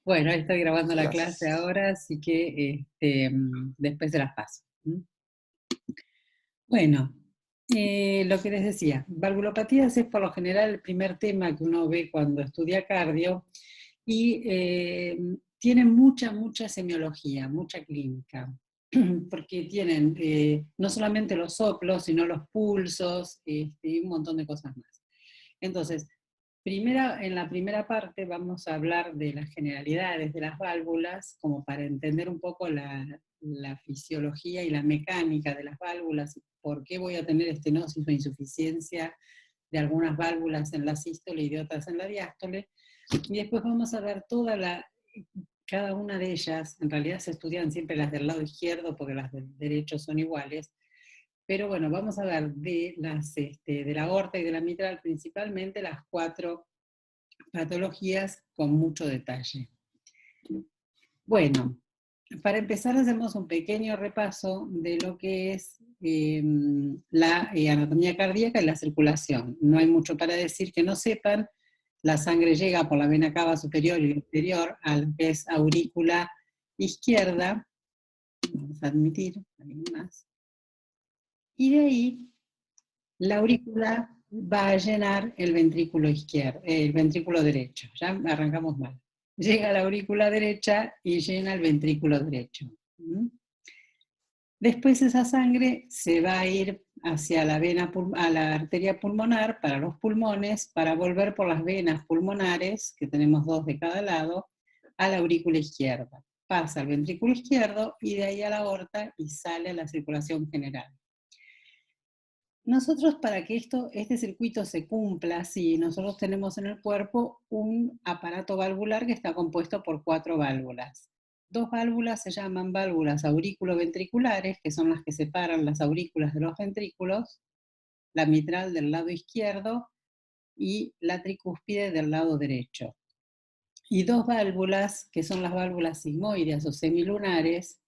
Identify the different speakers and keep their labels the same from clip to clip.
Speaker 1: Bueno, ahí estoy grabando la clase
Speaker 2: Gracias.
Speaker 1: ahora, así que después se las paso. Bueno, lo que les decía, valvulopatías es por lo general el primer tema que uno ve cuando estudia cardio y tienen mucha semiología, mucha clínica, porque tienen no solamente los soplos, sino los pulsos y un montón de cosas más. Entonces, en la primera parte vamos a hablar de las generalidades de las válvulas, como para entender un poco la fisiología y la mecánica de las válvulas, por qué voy a tener estenosis o insuficiencia de algunas válvulas en la sístole y de otras en la diástole. Y después vamos a ver cada una de ellas. En realidad se estudian siempre las del lado izquierdo porque las del derecho son iguales, pero bueno, vamos a ver de la aorta y de la mitral principalmente las cuatro patologías con mucho detalle. Bueno, para empezar hacemos un pequeño repaso de lo que es la anatomía cardíaca y la circulación. No hay mucho para decir que no sepan. La sangre llega por la vena cava superior y inferior a lo que es aurícula izquierda. Vamos a admitir, alguien más. Y de ahí la aurícula va a llenar el ventrículo izquierdo, el ventrículo derecho. Ya arrancamos mal. Llega a la aurícula derecha y llena el ventrículo derecho. Después esa sangre se va a ir hacia a la arteria pulmonar para los pulmones, para volver por las venas pulmonares, que tenemos dos de cada lado, a la aurícula izquierda. Pasa al ventrículo izquierdo y de ahí a la aorta y sale a la circulación general. Nosotros, para que este circuito se cumpla así, nosotros tenemos en el cuerpo un aparato valvular que está compuesto por cuatro válvulas. Dos válvulas se llaman válvulas aurículo-ventriculares, que son las que separan las aurículas de los ventrículos, la mitral del lado izquierdo y la tricúspide del lado derecho. Y dos válvulas, que son las válvulas sigmoides o semilunares,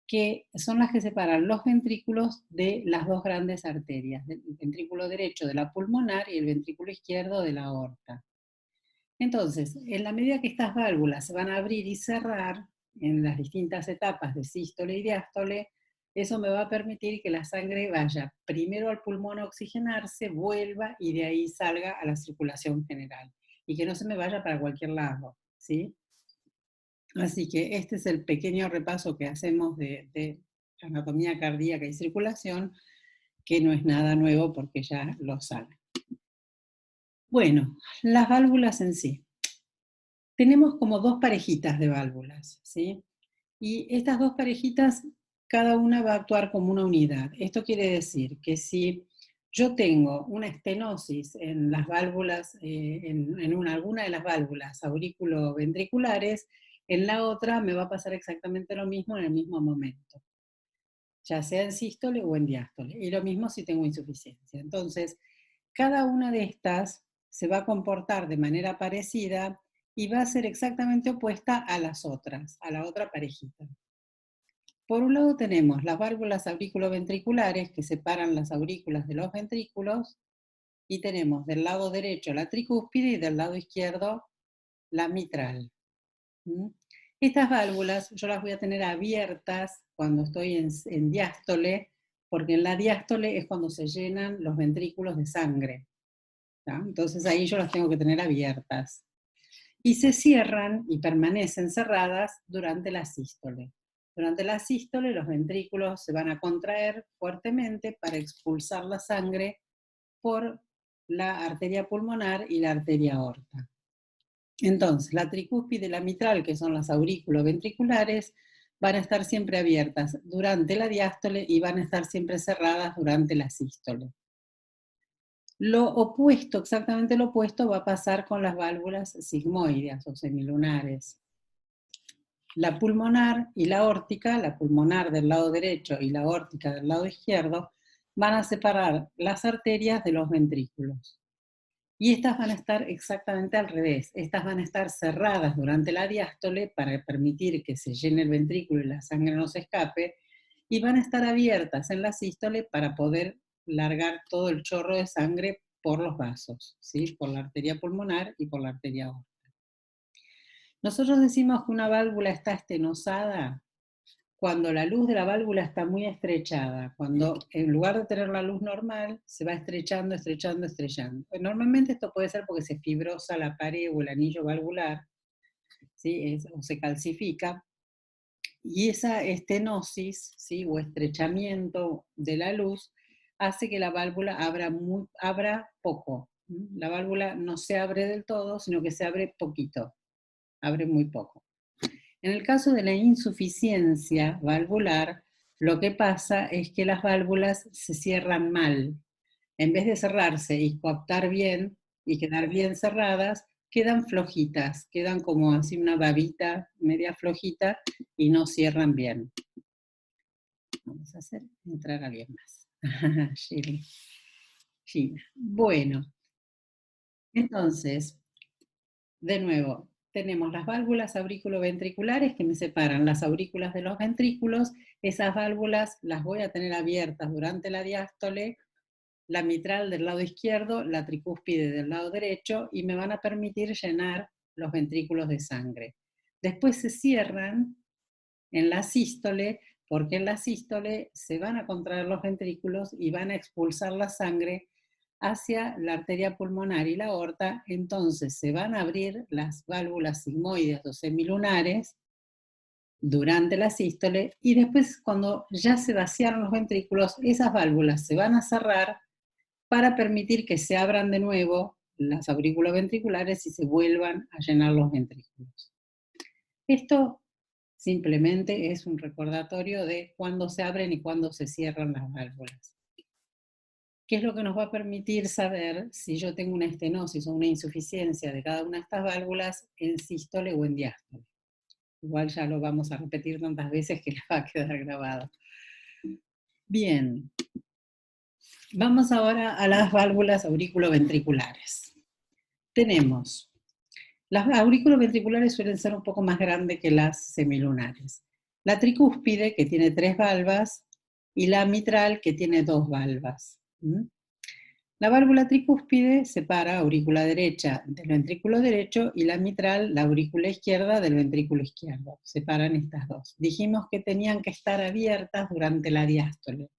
Speaker 1: que son las que separan los ventrículos de las dos grandes arterias, el ventrículo derecho de la pulmonar y el ventrículo izquierdo de la aorta. Entonces, en la medida que estas válvulas se van a abrir y cerrar en las distintas etapas de sístole y diástole, eso me va a permitir que la sangre vaya primero al pulmón a oxigenarse, vuelva y de ahí salga a la circulación general. Y que no se me vaya para cualquier lado, ¿sí? Así que este es el pequeño repaso que hacemos de anatomía cardíaca y circulación, que no es nada nuevo porque ya lo saben. Bueno, las válvulas en sí. Tenemos como dos parejitas de válvulas, ¿sí? Y estas dos parejitas, cada una va a actuar como una unidad. Esto quiere decir que si yo tengo una estenosis en las válvulas, alguna de las válvulas aurículo-ventriculares, en la otra me va a pasar exactamente lo mismo en el mismo momento, ya sea en sístole o en diástole. Y lo mismo si tengo insuficiencia. Entonces, cada una de estas se va a comportar de manera parecida y va a ser exactamente opuesta a las otras, a la otra parejita. Por un lado tenemos las válvulas auriculoventriculares que separan las aurículas de los ventrículos y tenemos del lado derecho la tricúspide y del lado izquierdo la mitral. Estas válvulas yo las voy a tener abiertas cuando estoy en diástole, porque en la diástole es cuando se llenan los ventrículos de sangre. ¿tá? Entonces ahí yo las tengo que tener abiertas. Y se cierran y permanecen cerradas durante la sístole. Durante la sístole los ventrículos se van a contraer fuertemente para expulsar la sangre por la arteria pulmonar y la arteria aorta. Entonces, la tricúspide y la mitral, que son las aurículo-ventriculares, van a estar siempre abiertas durante la diástole y van a estar siempre cerradas durante la sístole. Lo opuesto, exactamente lo opuesto, va a pasar con las válvulas sigmoides o semilunares. La pulmonar y la aórtica, la pulmonar del lado derecho y la aórtica del lado izquierdo, van a separar las arterias de los ventrículos. Y estas van a estar exactamente al revés. Estas van a estar cerradas durante la diástole para permitir que se llene el ventrículo y la sangre no se escape, y van a estar abiertas en la sístole para poder largar todo el chorro de sangre por los vasos, ¿sí? Por la arteria pulmonar y por la arteria aórtica. Nosotros decimos que una válvula está estenosada cuando la luz de la válvula está muy estrechada, cuando en lugar de tener la luz normal, se va estrechando, estrechando, estrechando. Normalmente esto puede ser porque se fibrosa la pared o el anillo valvular, ¿sí? O se calcifica, y esa estenosis, ¿sí? O estrechamiento de la luz hace que la válvula abra poco. La válvula no se abre del todo, sino que se abre poquito, abre muy poco. En el caso de la insuficiencia valvular, lo que pasa es que las válvulas se cierran mal. En vez de cerrarse y coaptar bien y quedar bien cerradas, quedan flojitas, quedan como así una babita media flojita y no cierran bien. Vamos a hacer entrar a alguien más. Gina. Bueno, entonces, de nuevo, tenemos las válvulas aurículo-ventriculares que me separan las aurículas de los ventrículos. Esas válvulas las voy a tener abiertas durante la diástole, la mitral del lado izquierdo, la tricúspide del lado derecho, y me van a permitir llenar los ventrículos de sangre. Después se cierran en la sístole, porque en la sístole se van a contraer los ventrículos y van a expulsar la sangre hacia la arteria pulmonar y la aorta. Entonces se van a abrir las válvulas sigmoides o semilunares durante la sístole, y después, cuando ya se vaciaron los ventrículos, esas válvulas se van a cerrar para permitir que se abran de nuevo las aurículo-ventriculares y se vuelvan a llenar los ventrículos. Esto simplemente es un recordatorio de cuándo se abren y cuándo se cierran las válvulas. ¿Qué es lo que nos va a permitir saber si yo tengo una estenosis o una insuficiencia de cada una de estas válvulas en sístole o en diástole? Igual ya lo vamos a repetir tantas veces que les va a quedar grabado. Bien, vamos ahora a las válvulas aurículo-ventriculares. Tenemos, las aurículo-ventriculares suelen ser un poco más grandes que las semilunares. La tricúspide, que tiene 3 valvas, y la mitral, que tiene 2 valvas. La válvula tricúspide separa aurícula derecha del ventrículo derecho y la mitral, la aurícula izquierda, del ventrículo izquierdo. Separan estas dos. Dijimos que tenían que estar abiertas durante la diástole.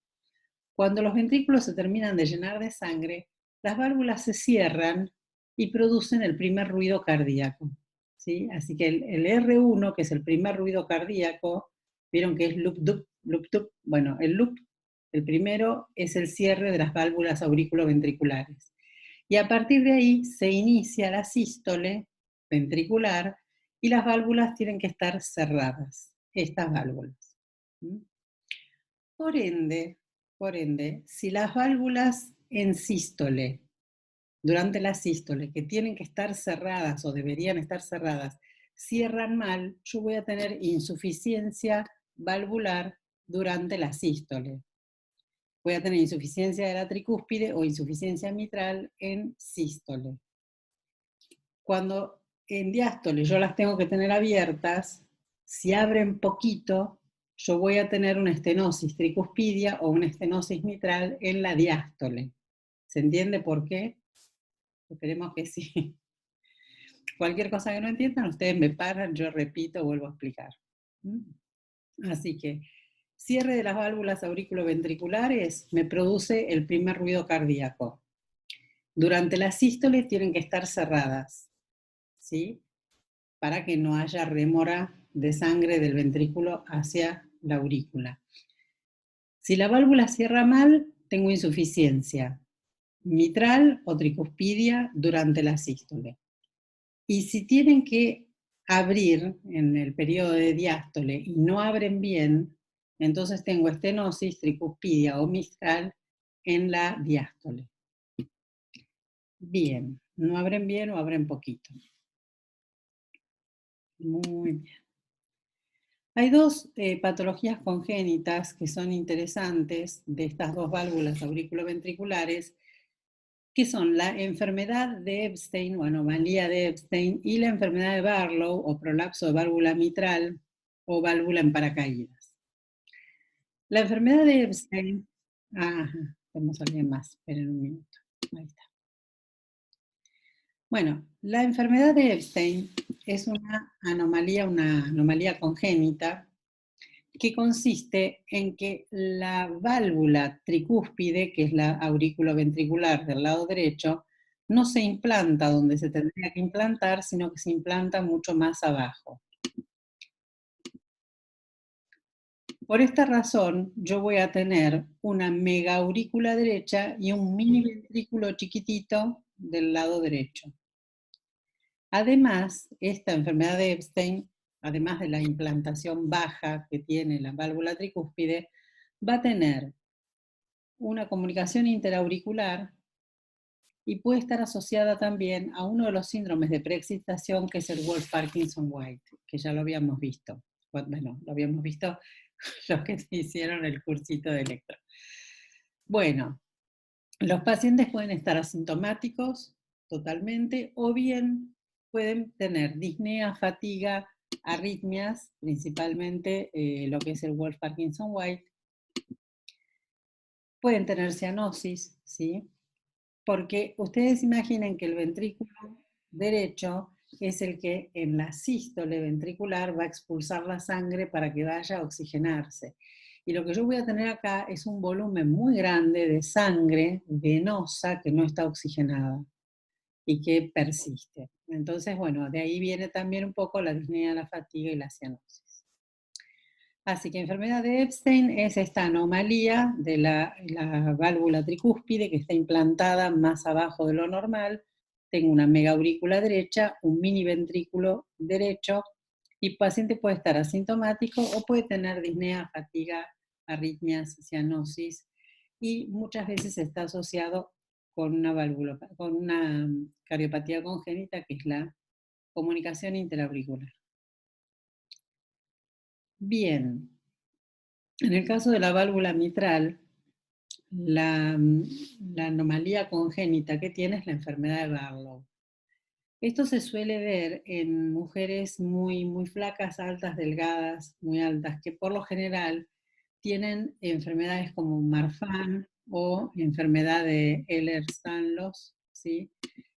Speaker 1: Cuando los ventrículos se terminan de llenar de sangre, las válvulas se cierran y producen el primer ruido cardíaco. ¿Sí? Así que el R1, que es el primer ruido cardíaco, vieron que es loop-dup, loop-dup. Bueno, el loop, el primero, es el cierre de las válvulas aurículo-ventriculares. Y a partir de ahí se inicia la sístole ventricular y las válvulas tienen que estar cerradas, estas válvulas. Por ende, si las válvulas en sístole, durante la sístole, que tienen que estar cerradas o deberían estar cerradas, cierran mal, yo voy a tener insuficiencia valvular durante la sístole. Voy a tener insuficiencia de la tricúspide o insuficiencia mitral en sístole. Cuando en diástole yo las tengo que tener abiertas, si abren poquito, yo voy a tener una estenosis tricuspidia o una estenosis mitral en la diástole. ¿Se entiende por qué? Esperemos que sí. Cualquier cosa que no entiendan, ustedes me paran, yo repito, vuelvo a explicar. Así que cierre de las válvulas auriculoventriculares me produce el primer ruido cardíaco. Durante la sístole tienen que estar cerradas, ¿sí? Para que no haya rémora de sangre del ventrículo hacia la aurícula. Si la válvula cierra mal, tengo insuficiencia mitral o tricuspidia durante la sístole. Y si tienen que abrir en el periodo de diástole y no abren bien, entonces tengo estenosis, tricuspidia o mitral en la diástole. Bien, no abren bien o abren poquito. Muy bien. Hay dos patologías congénitas que son interesantes de estas dos válvulas auriculoventriculares, que son la enfermedad de Epstein o anomalía de Epstein y la enfermedad de Barlow o prolapso de válvula mitral o válvula en paracaídas. La enfermedad de Epstein, tenemos a alguien más, esperen un minuto, ahí está. Bueno, la enfermedad de Epstein es una anomalía congénita que consiste en que la válvula tricúspide, que es la auriculoventricular del lado derecho, no se implanta donde se tendría que implantar, sino que se implanta mucho más abajo. Por esta razón, yo voy a tener una megaaurícula derecha y un mini ventrículo chiquitito del lado derecho. Además, esta enfermedad de Epstein, además de la implantación baja que tiene la válvula tricúspide, va a tener una comunicación interauricular y puede estar asociada también a uno de los síndromes de preexcitación, que es el Wolff-Parkinson-White, que ya lo habíamos visto. Bueno, lo habíamos visto los que hicieron el cursito de electro. Bueno, los pacientes pueden estar asintomáticos totalmente o bien pueden tener disnea, fatiga, arritmias, principalmente lo que es el Wolff-Parkinson-White. Pueden tener cianosis, ¿sí? Porque ustedes imaginen que el ventrículo derecho es el que en la sístole ventricular va a expulsar la sangre para que vaya a oxigenarse. Y lo que yo voy a tener acá es un volumen muy grande de sangre venosa que no está oxigenada y que persiste. Entonces, bueno, de ahí viene también un poco la disnea, la fatiga y la cianosis. Así que enfermedad de Epstein es esta anomalía de la válvula tricúspide que está implantada más abajo de lo normal. Tengo una megaaurícula derecha, un mini ventrículo derecho, y el paciente puede estar asintomático o puede tener disnea, fatiga, arritmias, cianosis, y muchas veces está asociado con con una cardiopatía congénita, que es la comunicación interauricular. Bien, en el caso de la válvula mitral, la, la anomalía congénita que tiene es la enfermedad de Barlow. Esto se suele ver en mujeres muy flacas, altas, delgadas, muy altas, que por lo general tienen enfermedades como Marfan o enfermedad de Ehlers-Danlos, ¿sí?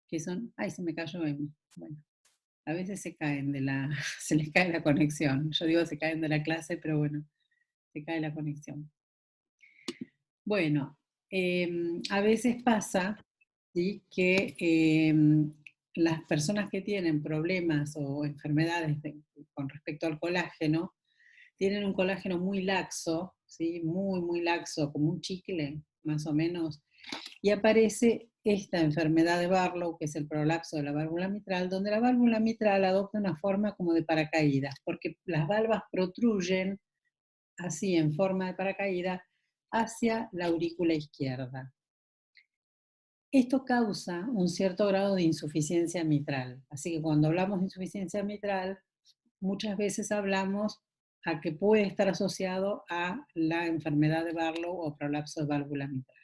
Speaker 1: Que son, ay, se me cayó Emi. Bueno, a veces se caen se les cae la conexión. Yo digo se caen de la clase, pero bueno, se cae la conexión. Bueno, a veces pasa, ¿sí?, que las personas que tienen problemas o enfermedades con respecto al colágeno, tienen un colágeno muy laxo, ¿sí?, muy laxo, como un chicle, más o menos, y aparece esta enfermedad de Barlow, que es el prolapso de la válvula mitral, donde la válvula mitral adopta una forma como de paracaídas, porque las valvas protruyen así en forma de paracaídas hacia la aurícula izquierda. Esto causa un cierto grado de insuficiencia mitral. Así que cuando hablamos de insuficiencia mitral, muchas veces hablamos a que puede estar asociado a la enfermedad de Barlow o prolapso de válvula mitral.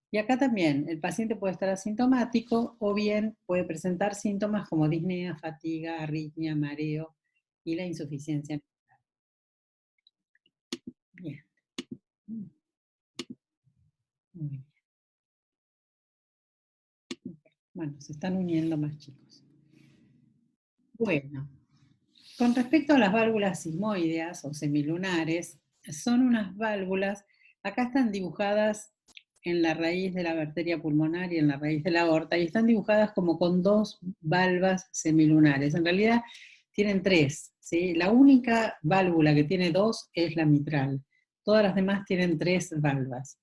Speaker 1: Y acá también el paciente puede estar asintomático o bien puede presentar síntomas como disnea, fatiga, arritmia, mareo y la insuficiencia mitral. Bien. Muy bien. Bueno, se están uniendo más chicos. Bueno, con respecto a las válvulas sigmoideas o semilunares, son unas válvulas, acá están dibujadas en la raíz de la arteria pulmonar y en la raíz de la aorta, y están dibujadas como con dos valvas semilunares. En realidad tienen tres, ¿sí? La única válvula que tiene dos es la mitral. Todas las demás tienen tres valvas.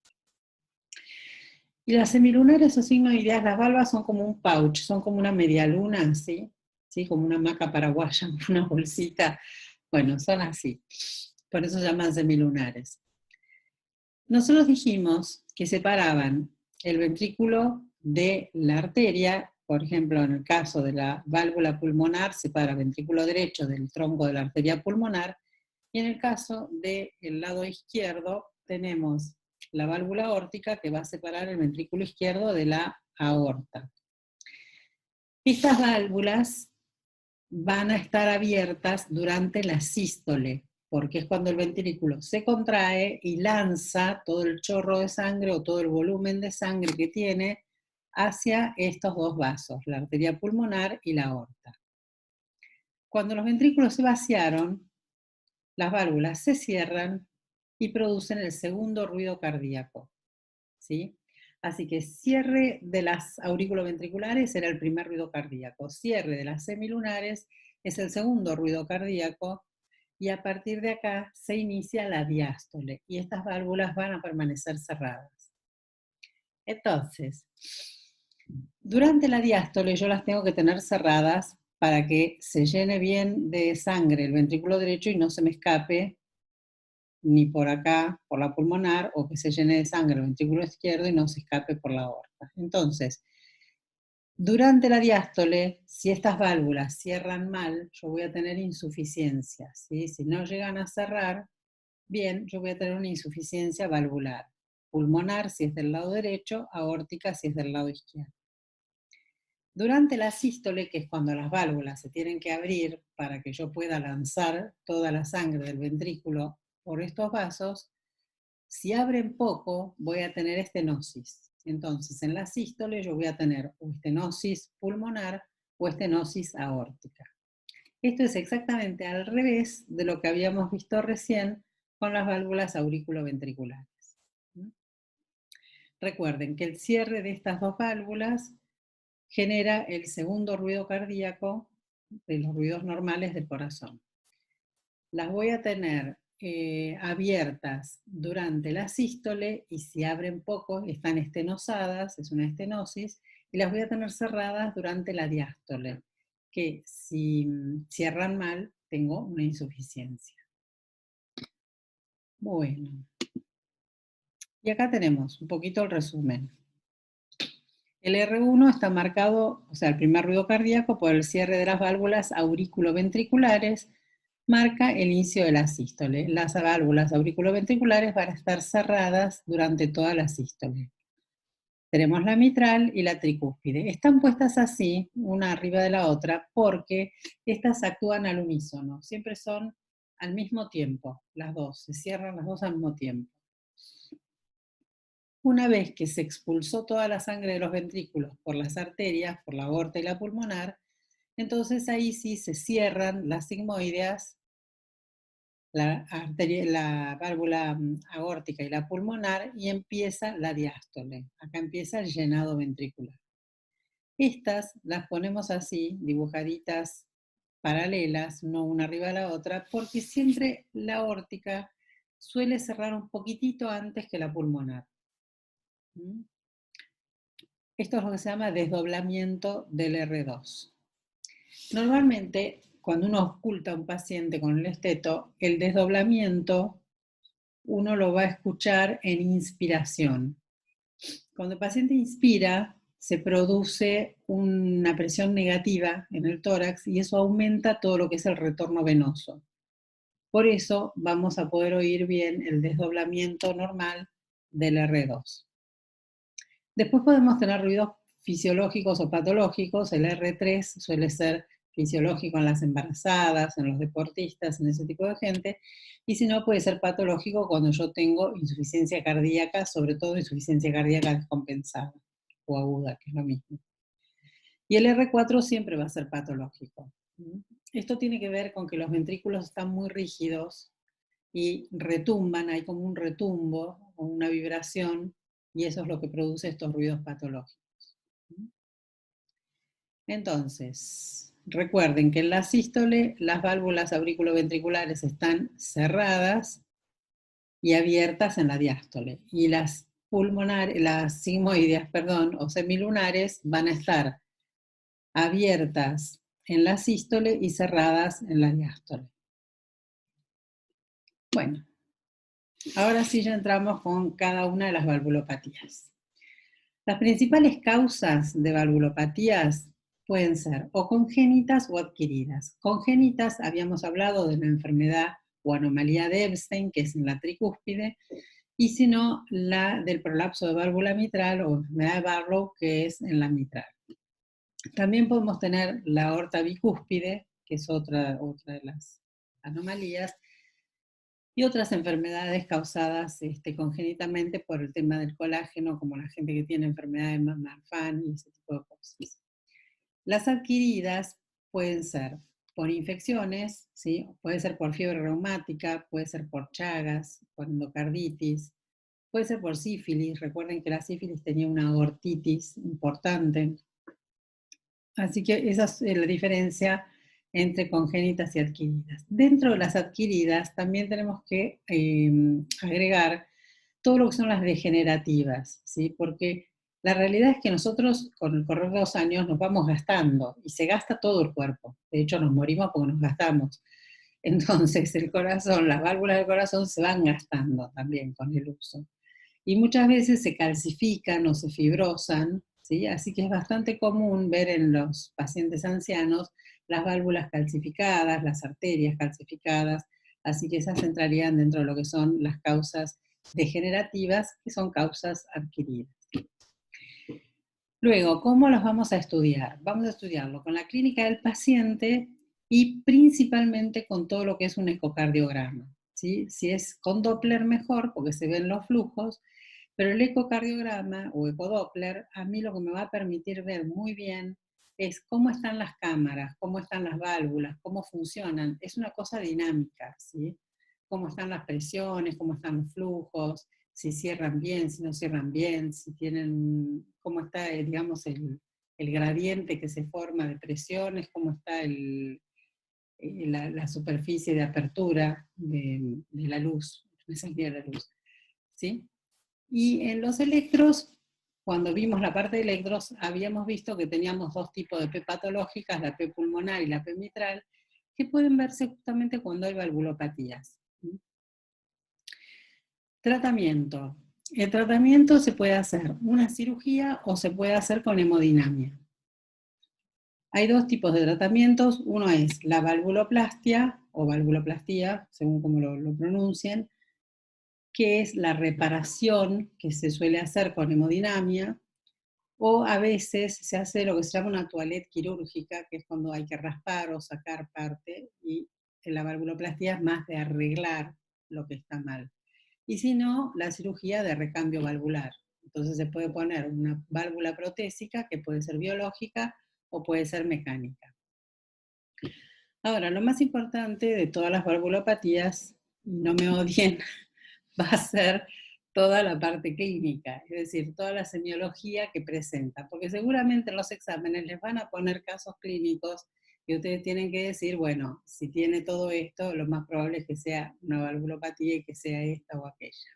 Speaker 1: Y las semilunares o sigmoideas, las valvas son como un pouch, son como una medialuna, ¿sí? ¿Sí? Como una hamaca paraguaya, una bolsita. Bueno, son así. Por eso se llaman semilunares. Nosotros dijimos que separaban el ventrículo de la arteria. Por ejemplo, en el caso de la válvula pulmonar, separa el ventrículo derecho del tronco de la arteria pulmonar, y en el caso del lado izquierdo tenemos la válvula aórtica, que va a separar el ventrículo izquierdo de la aorta. Estas válvulas van a estar abiertas durante la sístole, porque es cuando el ventrículo se contrae y lanza todo el chorro de sangre o todo el volumen de sangre que tiene hacia estos dos vasos, la arteria pulmonar y la aorta. Cuando los ventrículos se vaciaron, las válvulas se cierran y producen el segundo ruido cardíaco, ¿sí? Así que cierre de las auriculoventriculares era el primer ruido cardíaco, cierre de las semilunares es el segundo ruido cardíaco, y a partir de acá se inicia la diástole, y estas válvulas van a permanecer cerradas. Entonces, durante la diástole yo las tengo que tener cerradas para que se llene bien de sangre el ventrículo derecho y no se me escape ni por acá, por la pulmonar, o que se llene de sangre el ventrículo izquierdo y no se escape por la aorta. Entonces, durante la diástole, si estas válvulas cierran mal, yo voy a tener insuficiencia, ¿sí? Si no llegan a cerrar bien, yo voy a tener una insuficiencia valvular. Pulmonar si es del lado derecho, aórtica si es del lado izquierdo. Durante la sístole, que es cuando las válvulas se tienen que abrir para que yo pueda lanzar toda la sangre del ventrículo por estos vasos, si abren poco, voy a tener estenosis. Entonces, en la sístole yo voy a tener o estenosis pulmonar o estenosis aórtica. Esto es exactamente al revés de lo que habíamos visto recién con las válvulas auriculoventriculares. Recuerden que el cierre de estas dos válvulas genera el segundo ruido cardíaco de los ruidos normales del corazón. Las voy a tener abiertas durante la sístole y si abren poco están estenosadas, es una estenosis, y las voy a tener cerradas durante la diástole, que si cierran mal tengo una insuficiencia. Bueno, y acá tenemos un poquito el resumen. El R1 está marcado, o sea, el primer ruido cardíaco por el cierre de las válvulas auriculoventriculares, marca el inicio de la sístole. Las válvulas auriculoventriculares van a estar cerradas durante toda la sístole. Tenemos la mitral y la tricúspide. Están puestas así, una arriba de la otra, porque estas actúan al unísono. Siempre son al mismo tiempo, las dos, se cierran las dos al mismo tiempo. Una vez que se expulsó toda la sangre de los ventrículos por las arterias, por la aorta y la pulmonar, entonces ahí sí se cierran las sigmoideas, la válvula aórtica y la pulmonar, y empieza la diástole. Acá empieza el llenado ventricular. Estas las ponemos así, dibujaditas paralelas, no una arriba de la otra, porque siempre la aórtica suele cerrar un poquitito antes que la pulmonar. Esto es lo que se llama desdoblamiento del R2. Normalmente, cuando uno oculta a un paciente con el esteto, el desdoblamiento uno lo va a escuchar en inspiración. Cuando el paciente inspira, se produce una presión negativa en el tórax y eso aumenta todo lo que es el retorno venoso. Por eso vamos a poder oír bien el desdoblamiento normal del R2. Después podemos tener ruidos fisiológicos o patológicos. El R3 suele ser fisiológico en las embarazadas, en los deportistas, en ese tipo de gente, y si no puede ser patológico cuando yo tengo insuficiencia cardíaca, sobre todo insuficiencia cardíaca descompensada o aguda, que es lo mismo. Y el R4 siempre va a ser patológico. Esto tiene que ver con que los ventrículos están muy rígidos y retumban, hay como un retumbo o una vibración, y eso es lo que produce estos ruidos patológicos. Entonces, recuerden que en la sístole las válvulas auriculoventriculares están cerradas y abiertas en la diástole, y las sigmoideas, o semilunares van a estar abiertas en la sístole y cerradas en la diástole. Bueno, ahora sí ya entramos con cada una de las valvulopatías. Las principales causas de valvulopatías pueden ser o congénitas o adquiridas. Congénitas, habíamos hablado de la enfermedad o anomalía de Epstein, que es en la tricúspide, y si no, la del prolapso de válvula mitral o enfermedad de Barlow, que es en la mitral. También podemos tener la aorta bicúspide, que es otra de las anomalías, y otras enfermedades causadas congénitamente por el tema del colágeno, como la gente que tiene enfermedad de Marfan y ese tipo de cosas. Las adquiridas pueden ser por infecciones, ¿sí? Puede ser por fiebre reumática, puede ser por chagas, por endocarditis, puede ser por sífilis. Recuerden que la sífilis tenía una aortitis importante. Así que esa es la diferencia entre congénitas y adquiridas. Dentro de las adquiridas también tenemos que agregar todo lo que son las degenerativas, ¿sí? Porque la realidad es que nosotros con el correr de los años nos vamos gastando y se gasta todo el cuerpo. De hecho, nos morimos porque nos gastamos. Entonces, el corazón, las válvulas del corazón se van gastando también con el uso. Y muchas veces se calcifican o se fibrosan, ¿sí? Así que es bastante común ver en los pacientes ancianos las válvulas calcificadas, las arterias calcificadas, así que esas entrarían dentro de lo que son las causas degenerativas, que son causas adquiridas. Luego, ¿cómo los vamos a estudiar? Vamos a estudiarlo con la clínica del paciente y principalmente con todo lo que es un ecocardiograma, ¿sí? Si es con Doppler mejor, porque se ven los flujos, pero el ecocardiograma o ecodoppler a mí lo que me va a permitir ver muy bien es cómo están las cámaras, cómo están las válvulas, cómo funcionan. Es una cosa dinámica, ¿sí? Cómo están las presiones, cómo están los flujos, si cierran bien, si no cierran bien, si tienen, cómo está, digamos, el gradiente que se forma de presiones, cómo está la superficie de apertura de la luz, me salía la luz, ¿sí? Y en los electros, cuando vimos la parte de electros, habíamos visto que teníamos dos tipos de P patológicas, la P pulmonar y la P mitral, que pueden verse justamente cuando hay valvulopatías. Tratamiento. El tratamiento se puede hacer una cirugía o se puede hacer con hemodinamia. Hay dos tipos de tratamientos. Uno es la valvuloplastia o valvuloplastía, según como lo pronuncien, que es la reparación que se suele hacer con hemodinamia, o a veces se hace lo que se llama una toilette quirúrgica, que es cuando hay que raspar o sacar parte, y la valvuloplastía es más de arreglar lo que está mal. Y si no, la cirugía de recambio valvular. Entonces se puede poner una válvula protésica que puede ser biológica o puede ser mecánica. Ahora, lo más importante de todas las valvulopatías, no me odien, va a ser toda la parte clínica, es decir, toda la semiología que presenta, porque seguramente en los exámenes les van a poner casos clínicos y ustedes tienen que decir, bueno, si tiene todo esto, lo más probable es que sea una valvulopatía y que sea esta o aquella.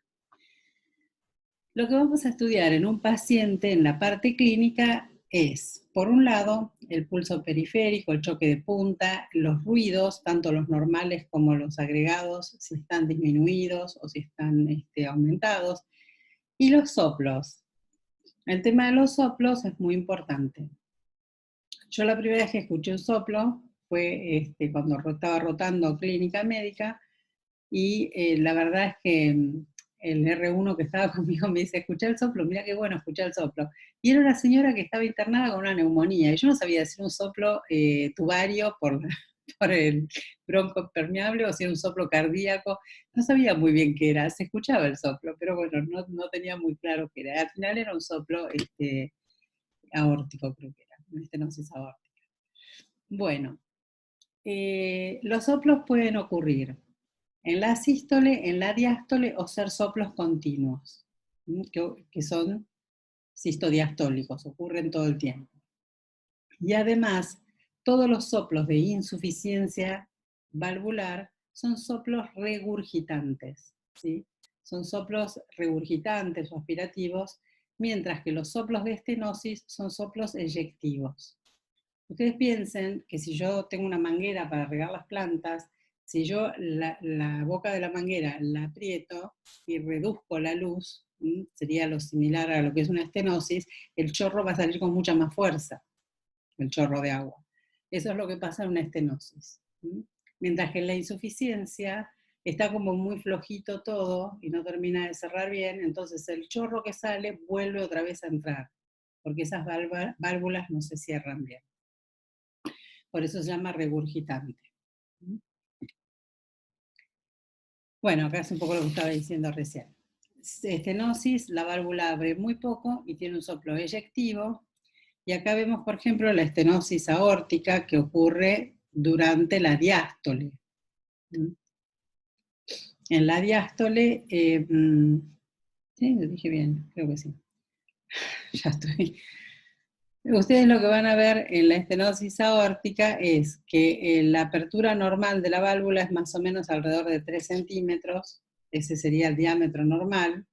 Speaker 1: Lo que vamos a estudiar en un paciente en la parte clínica es, por un lado, el pulso periférico, el choque de punta, los ruidos, tanto los normales como los agregados, si están disminuidos o si están aumentados, y los soplos. El tema de los soplos es muy importante. Yo la primera vez que escuché un soplo fue cuando estaba rotando clínica médica y la verdad es que el R1 que estaba conmigo me dice, escucha el soplo, mira qué bueno escuchar el soplo. Y era una señora que estaba internada con una neumonía, y yo no sabía si era un soplo tubario por el bronco permeable o si era un soplo cardíaco, no sabía muy bien qué era, se escuchaba el soplo, pero bueno, no tenía muy claro qué era. Al final era un soplo aórtico, creo que era, una estenosis aórtica. Bueno, los soplos pueden ocurrir en la sístole, en la diástole o ser soplos continuos, que son sistodiastólicos, ocurren todo el tiempo. Y además, todos los soplos de insuficiencia valvular son soplos regurgitantes, ¿sí? Son soplos regurgitantes o aspirativos, mientras que los soplos de estenosis son soplos eyectivos. Ustedes piensen que si yo tengo una manguera para regar las plantas, si yo la boca de la manguera la aprieto y reduzco la luz, sería lo similar a lo que es una estenosis, el chorro va a salir con mucha más fuerza, el chorro de agua. Eso es lo que pasa en una estenosis. Mientras que en la insuficiencia está como muy flojito todo y no termina de cerrar bien, entonces el chorro que sale vuelve otra vez a entrar, porque esas válvulas no se cierran bien. Por eso se llama regurgitante. Bueno, acá es un poco lo que estaba diciendo recién. Estenosis, la válvula abre muy poco y tiene un soplo eyectivo. Y acá vemos, por ejemplo, la estenosis aórtica que ocurre durante la diástole. En la diástole, ¿sí? Lo dije bien, creo que sí. Ya estoy. Ustedes lo que van a ver en la estenosis aórtica es que la apertura normal de la válvula es más o menos alrededor de 3 centímetros, ese sería el diámetro normal,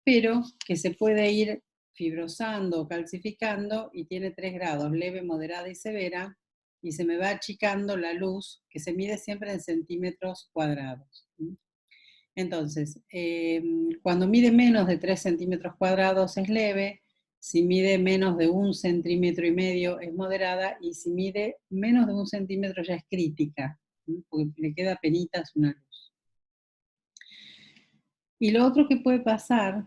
Speaker 1: pero que se puede ir fibrosando o calcificando y tiene 3 grados, leve, moderada y severa, y se me va achicando la luz, que se mide siempre en centímetros cuadrados. Entonces, cuando mide menos de 3 centímetros cuadrados es leve, si mide menos de 1,5 centímetros es moderada, y si mide menos de 1 centímetro ya es crítica, porque le queda penitas una luz. Y lo otro que puede pasar,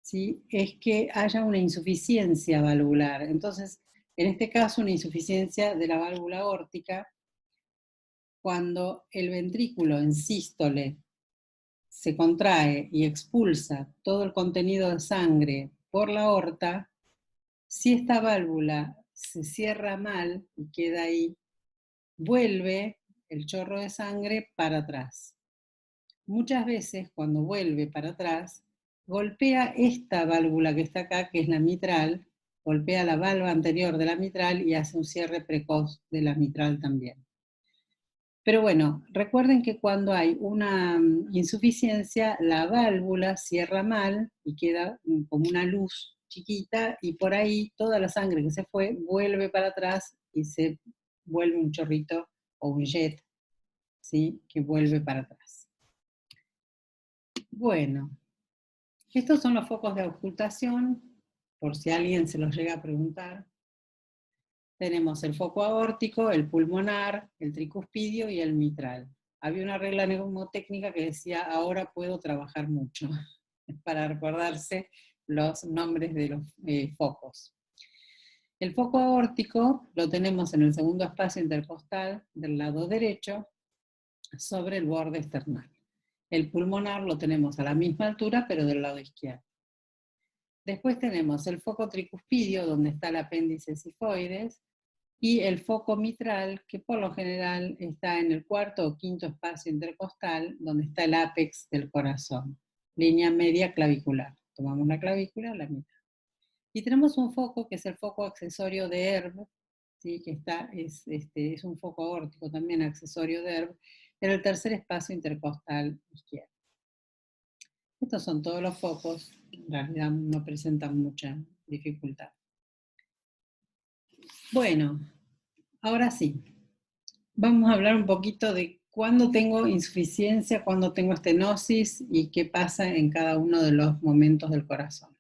Speaker 1: ¿sí?, es que haya una insuficiencia valvular. Entonces, en este caso, una insuficiencia de la válvula aórtica, cuando el ventrículo en sístole se contrae y expulsa todo el contenido de sangre por la aorta, si esta válvula se cierra mal y queda ahí, vuelve el chorro de sangre para atrás. Muchas veces cuando vuelve para atrás, golpea esta válvula que está acá, que es la mitral, golpea la valva anterior de la mitral y hace un cierre precoz de la mitral también. Pero bueno, recuerden que cuando hay una insuficiencia, la válvula cierra mal y queda como una luz chiquita, y por ahí toda la sangre que se fue vuelve para atrás y se vuelve un chorrito o un jet, ¿sí?, que vuelve para atrás. Bueno, estos son los focos de auscultación, por si alguien se los llega a preguntar. Tenemos el foco aórtico, el pulmonar, el tricuspidio y el mitral. Había una regla mnemotécnica que decía, ahora puedo trabajar mucho, para recordarse los nombres de los focos. El foco aórtico lo tenemos en el segundo espacio intercostal del lado derecho, sobre el borde esternal. El pulmonar lo tenemos a la misma altura, pero del lado izquierdo. Después tenemos el foco tricuspidio, donde está el apéndice sifoides, y el foco mitral, que por lo general está en el cuarto o quinto espacio intercostal, donde está el ápex del corazón, línea media clavicular. Tomamos la clavícula, la mitad. Y tenemos un foco que es el foco accesorio de Erb, ¿sí?, que es un foco aórtico también accesorio de Erb, en el tercer espacio intercostal izquierdo. Estos son todos los focos, en realidad no presentan mucha dificultad. Bueno, ahora sí, vamos a hablar un poquito de cuándo tengo insuficiencia, cuándo tengo estenosis y qué pasa en cada uno de los momentos del corazón.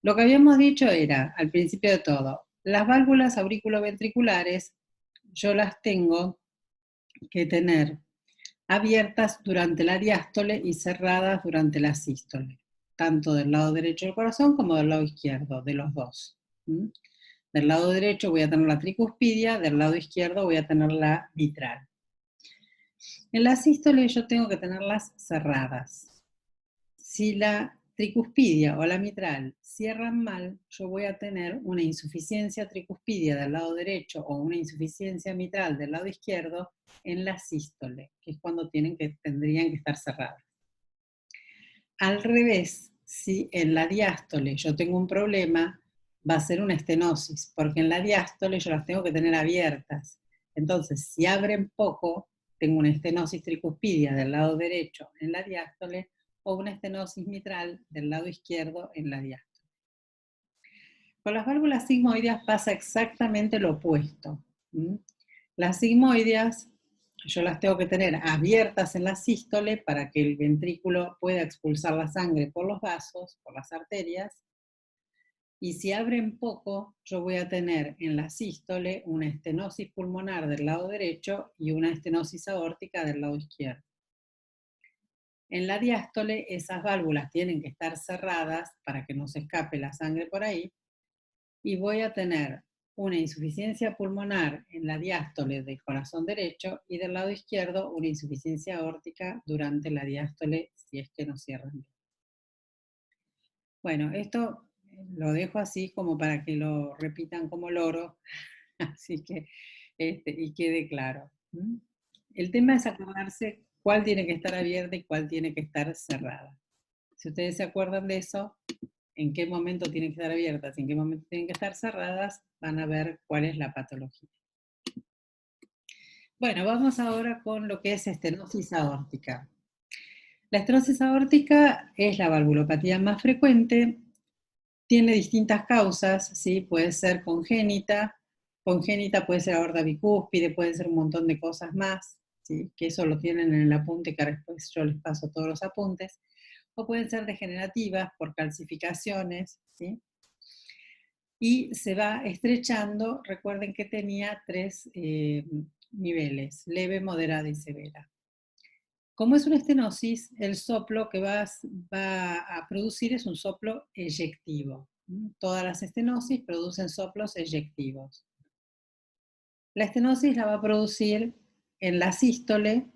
Speaker 1: Lo que habíamos dicho era, al principio de todo, las válvulas auriculoventriculares yo las tengo que tener abiertas durante la diástole y cerradas durante la sístole, tanto del lado derecho del corazón como del lado izquierdo, de los dos. Del lado derecho voy a tener la tricuspidia, del lado izquierdo voy a tener la mitral. En la sístole yo tengo que tenerlas cerradas. Si la tricuspidia o la mitral cierran mal, yo voy a tener una insuficiencia tricuspidia del lado derecho o una insuficiencia mitral del lado izquierdo en la sístole, que es cuando tendrían que estar cerradas. Al revés, si en la diástole yo tengo un problema, va a ser una estenosis, porque en la diástole yo las tengo que tener abiertas. Entonces, si abren poco, tengo una estenosis tricuspidia del lado derecho en la diástole o una estenosis mitral del lado izquierdo en la diástole. Con las válvulas sigmoideas pasa exactamente lo opuesto. Las sigmoideas yo las tengo que tener abiertas en la sístole para que el ventrículo pueda expulsar la sangre por los vasos, por las arterias, y si abren poco, yo voy a tener en la sístole una estenosis pulmonar del lado derecho y una estenosis aórtica del lado izquierdo. En la diástole esas válvulas tienen que estar cerradas para que no se escape la sangre por ahí, y voy a tener una insuficiencia pulmonar en la diástole del corazón derecho y del lado izquierdo una insuficiencia aórtica durante la diástole si es que no cierran bien. Bueno, esto lo dejo así como para que lo repitan como loro, así que y quede claro. El tema es acordarse cuál tiene que estar abierta y cuál tiene que estar cerrada. Si ustedes se acuerdan de eso, en qué momento tienen que estar abiertas y en qué momento tienen que estar cerradas, van a ver cuál es la patología. Bueno, vamos ahora con lo que es estenosis aórtica. La estenosis aórtica es la valvulopatía más frecuente, tiene distintas causas, ¿sí? Puede ser congénita puede ser aorta bicúspide, puede ser un montón de cosas más, ¿sí? Que eso lo tienen en el apunte, que después yo les paso todos los apuntes, o pueden ser degenerativas por calcificaciones, ¿sí? Y se va estrechando, recuerden que tenía 3 niveles, leve, moderada y severa. Como es una estenosis, el soplo que va a producir es un soplo eyectivo. Todas las estenosis producen soplos eyectivos. La estenosis la va a producir en la sístole,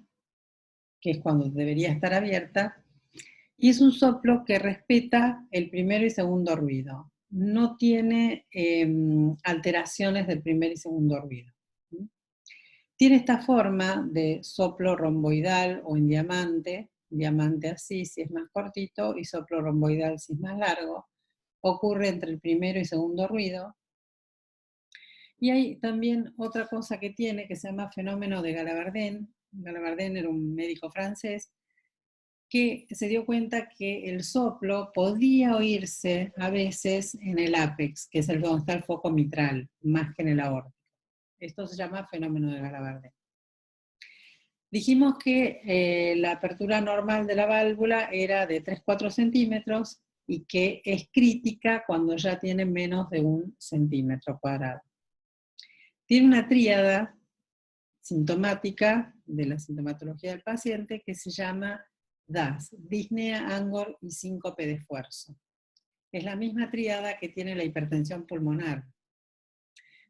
Speaker 1: que es cuando debería estar abierta, y es un soplo que respeta el primero y segundo ruido. No tiene alteraciones del primer y segundo ruido. Tiene esta forma de soplo romboidal o en diamante así si es más cortito y soplo romboidal si es más largo. Ocurre entre el primero y segundo ruido. Y hay también otra cosa que tiene que se llama fenómeno de Galabardine. Galabardine era un médico francés que se dio cuenta que el soplo podía oírse a veces en el ápex, que es el donde está el foco mitral, más que en el aórtico. Esto se llama fenómeno de Galabardine. Dijimos que la apertura normal de la válvula era de 3-4 centímetros y que es crítica cuando ya tiene menos de 1 centímetro cuadrado. Tiene una tríada sintomática de la sintomatología del paciente que se llama DAS, disnea, angor y síncope de esfuerzo. Es la misma tríada que tiene la hipertensión pulmonar.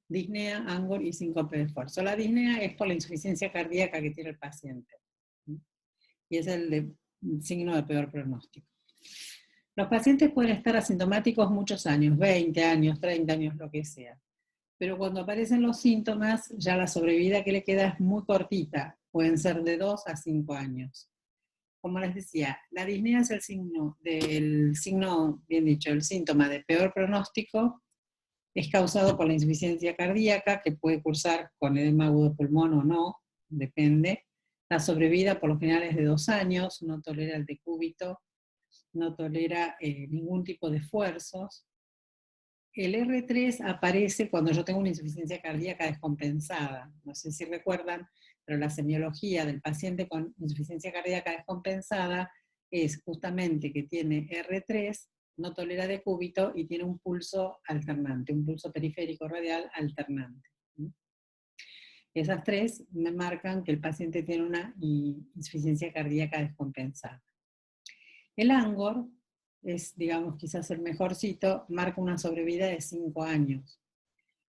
Speaker 1: Disnea, angor y síncope de esfuerzo. La disnea es por la insuficiencia cardíaca que tiene el paciente. Y es el signo de peor pronóstico. Los pacientes pueden estar asintomáticos muchos años, 20 años, 30 años, lo que sea. Pero cuando aparecen los síntomas, ya la sobrevida que le queda es muy cortita. Pueden ser de 2 a 5 años. Como les decía, la disnea es el signo, bien dicho, el síntoma de peor pronóstico. Es causado por la insuficiencia cardíaca, que puede cursar con edema agudo de pulmón o no, depende. La sobrevida por lo general es de 2 años, no tolera el decúbito, no tolera ningún tipo de esfuerzos. El R3 aparece cuando yo tengo una insuficiencia cardíaca descompensada. No sé si recuerdan, pero la semiología del paciente con insuficiencia cardíaca descompensada es justamente que tiene R3, no tolera decúbito y tiene un pulso alternante, un pulso periférico radial alternante. Esas 3 me marcan que el paciente tiene una insuficiencia cardíaca descompensada. El ANGOR es, digamos, quizás el mejorcito, marca una sobrevida de 5 años.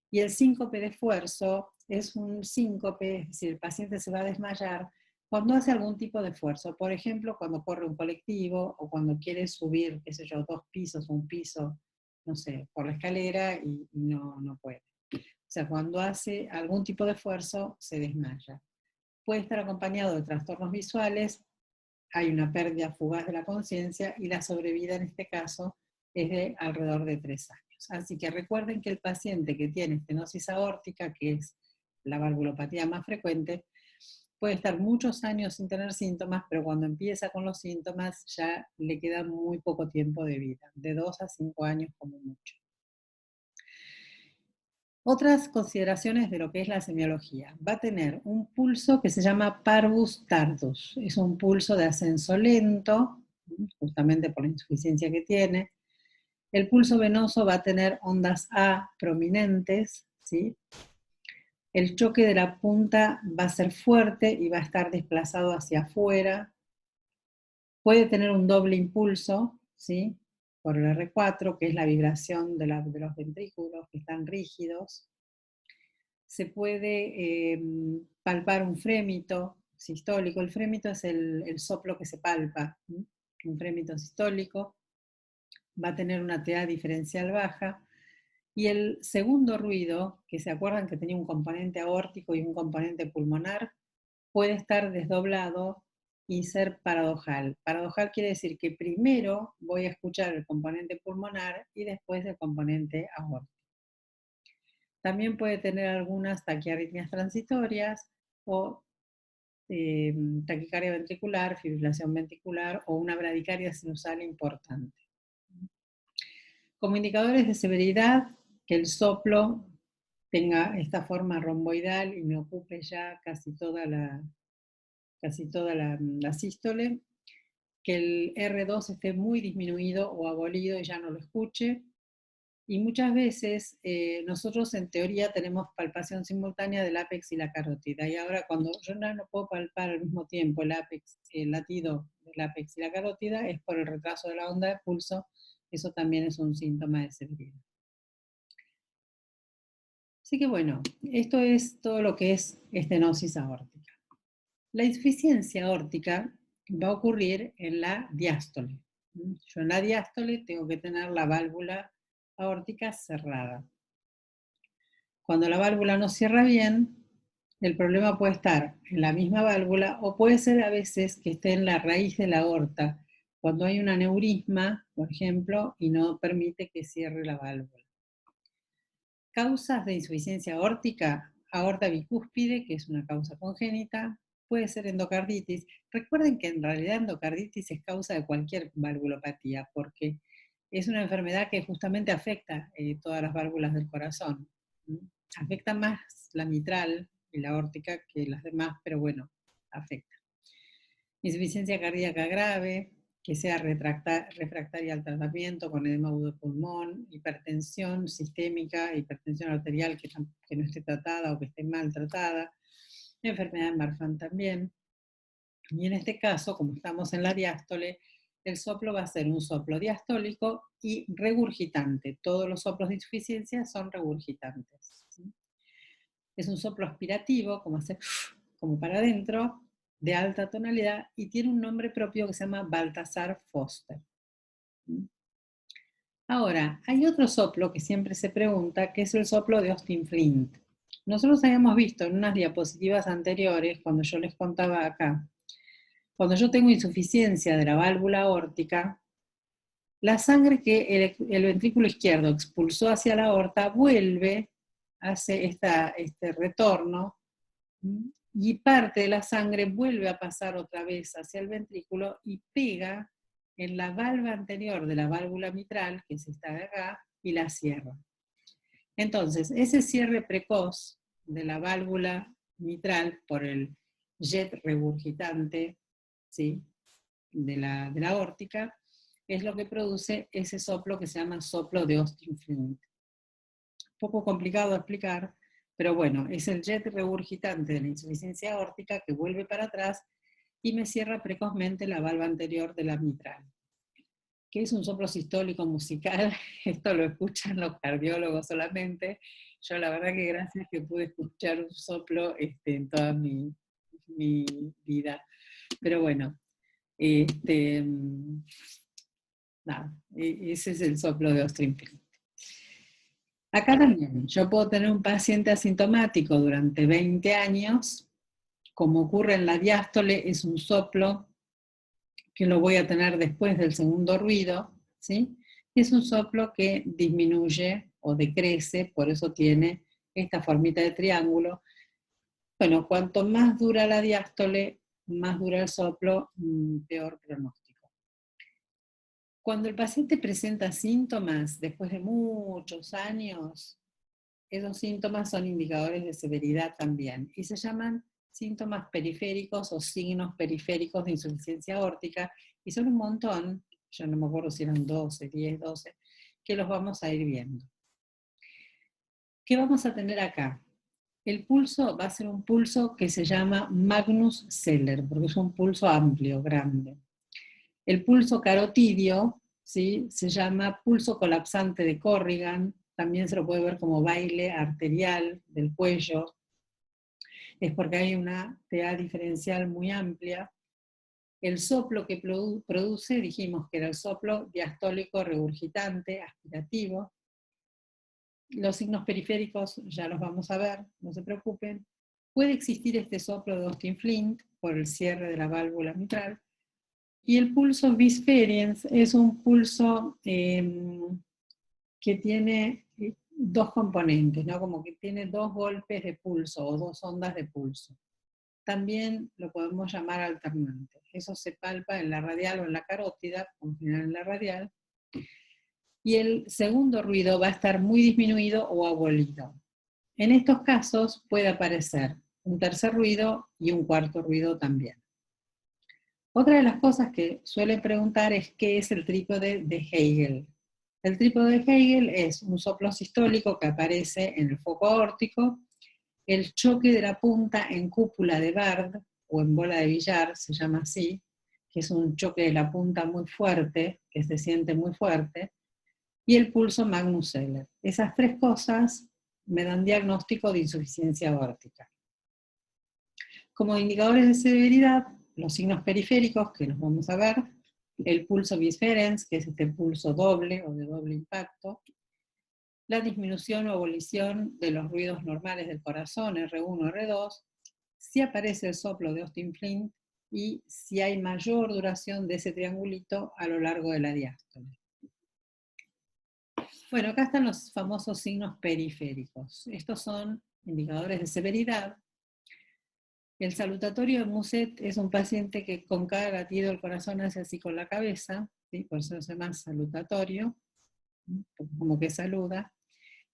Speaker 1: Y el síncope de esfuerzo es un síncope, es decir, el paciente se va a desmayar cuando hace algún tipo de esfuerzo. Por ejemplo, cuando corre un colectivo o cuando quiere subir, qué sé yo, 2 pisos o un piso, no sé, por la escalera y no puede. O sea, cuando hace algún tipo de esfuerzo, se desmaya. Puede estar acompañado de trastornos visuales, hay una pérdida fugaz de la conciencia y la sobrevida en este caso es de alrededor de 3 años. Así que recuerden que el paciente que tiene estenosis aórtica, que es la valvulopatía más frecuente, puede estar muchos años sin tener síntomas, pero cuando empieza con los síntomas ya le queda muy poco tiempo de vida, de 2 a 5 años como mucho. Otras consideraciones de lo que es la semiología. Va a tener un pulso que se llama parvus tardus. Es un pulso de ascenso lento, justamente por la insuficiencia que tiene. El pulso venoso va a tener ondas A prominentes, ¿sí? El choque de la punta va a ser fuerte y va a estar desplazado hacia afuera. Puede tener un doble impulso, ¿sí? Por el R4, que es la vibración de los ventrículos que están rígidos. Se puede palpar un frémito sistólico. El frémito es el soplo que se palpa. Un frémito sistólico va a tener una TA diferencial baja. Y el segundo ruido, que se acuerdan que tenía un componente aórtico y un componente pulmonar, puede estar desdoblado y ser paradojal. Paradojal quiere decir que primero voy a escuchar el componente pulmonar y después el componente aórtico. También puede tener algunas taquiarritmias transitorias o taquicardia ventricular, fibrilación ventricular o una bradicardia sinusal importante. Como indicadores de severidad, que el soplo tenga esta forma romboidal y me ocupe ya casi toda la sístole, que el R2 esté muy disminuido o abolido y ya no lo escuche. Y muchas veces nosotros en teoría tenemos palpación simultánea del ápex y la carótida. Y ahora cuando yo no puedo palpar al mismo tiempo el latido del ápex y la carótida, es por el retraso de la onda de pulso. Eso también es un síntoma de severidad. Así que bueno, esto es todo lo que es estenosis aórtica. La insuficiencia aórtica va a ocurrir en la diástole. Yo en la diástole tengo que tener la válvula aórtica cerrada. Cuando la válvula no cierra bien, el problema puede estar en la misma válvula o puede ser a veces que esté en la raíz de la aorta, cuando hay un aneurisma, por ejemplo, y no permite que cierre la válvula. Causas de insuficiencia aórtica: aorta bicúspide, que es una causa congénita, puede ser endocarditis. Recuerden que en realidad endocarditis es causa de cualquier valvulopatía, porque es una enfermedad que justamente afecta todas las válvulas del corazón. Afecta más la mitral y la aórtica que las demás, pero bueno, afecta. Insuficiencia cardíaca grave, que sea refractaria al tratamiento con edema agudo de pulmón, hipertensión sistémica, hipertensión arterial que no esté tratada o que esté mal tratada, enfermedad de Marfan también. Y en este caso, como estamos en la diástole, el soplo va a ser un soplo diastólico y regurgitante. Todos los soplos de insuficiencia son regurgitantes. Es un soplo aspirativo, como para adentro, de alta tonalidad, y tiene un nombre propio que se llama Baltasar Foster. Ahora, hay otro soplo que siempre se pregunta, que es el soplo de Austin Flint. Nosotros habíamos visto en unas diapositivas anteriores, cuando yo les contaba acá, cuando yo tengo insuficiencia de la válvula aórtica, la sangre que el ventrículo izquierdo expulsó hacia la aorta vuelve, hace este retorno, y parte de la sangre vuelve a pasar otra vez hacia el ventrículo y pega en la valva anterior de la válvula mitral, que es esta de acá, y la cierra. Entonces, ese cierre precoz de la válvula mitral por el jet regurgitante, ¿sí?, de la aórtica, es lo que produce ese soplo que se llama soplo de Austin Flint. Un poco complicado de explicar, pero bueno, es el jet regurgitante de la insuficiencia aórtica que vuelve para atrás y me cierra precozmente la valva anterior de la mitral. ¿Qué es un soplo sistólico musical? Esto lo escuchan los cardiólogos solamente. Yo la verdad que gracias que pude escuchar un soplo en toda mi vida. Pero bueno, nada, ese es el soplo de Austin Flint. Acá también, yo puedo tener un paciente asintomático durante 20 años, como ocurre en la diástole, es un soplo que lo voy a tener después del segundo ruido, ¿sí? Es un soplo que disminuye o decrece, por eso tiene esta formita de triángulo. Bueno, cuanto más dura la diástole, más dura el soplo, peor pronóstico. Cuando el paciente presenta síntomas después de muchos años, esos síntomas son indicadores de severidad también, y se llaman síntomas periféricos o signos periféricos de insuficiencia aórtica, y son un montón, yo no me acuerdo si eran 12, 10, 12, que los vamos a ir viendo. ¿Qué vamos a tener acá? El pulso va a ser un pulso que se llama Magnus Zeller, porque es un pulso amplio, grande. El pulso carotidio, ¿sí?, se llama pulso colapsante de Corrigan, también se lo puede ver como baile arterial del cuello, es porque hay una TA diferencial muy amplia. El soplo que produce, dijimos que era el soplo diastólico regurgitante, aspirativo. Los signos periféricos ya los vamos a ver, no se preocupen. Puede existir este soplo de Austin Flint por el cierre de la válvula mitral. Y el pulso Bisferiens es un pulso que tiene dos componentes, ¿no? Como que tiene dos golpes de pulso o dos ondas de pulso. También lo podemos llamar alternante. Eso se palpa en la radial o en la carótida, en general en la radial. Y el segundo ruido va a estar muy disminuido o abolido. En estos casos puede aparecer un tercer ruido y un cuarto ruido también. Otra de las cosas que suelen preguntar es qué es el trípode de Hegel. El trípode de Hegel es un soplo sistólico que aparece en el foco aórtico, el choque de la punta en cúpula de Bard, o en bola de billar, se llama así, que es un choque de la punta muy fuerte, que se siente muy fuerte, y el pulso Magnus Eller. Esas tres cosas me dan diagnóstico de insuficiencia aórtica. Como indicadores de severidad, los signos periféricos, que los vamos a ver, el pulso Bisferiens, que es este pulso doble o de doble impacto, la disminución o abolición de los ruidos normales del corazón, R1, R2, si aparece el soplo de Austin Flint y si hay mayor duración de ese triangulito a lo largo de la diástole. Bueno, acá están los famosos signos periféricos. Estos son indicadores de severidad. El salutatorio de Muset es un paciente que con cada latido el corazón hace así con la cabeza, ¿sí? Por eso se llama salutatorio, como que saluda.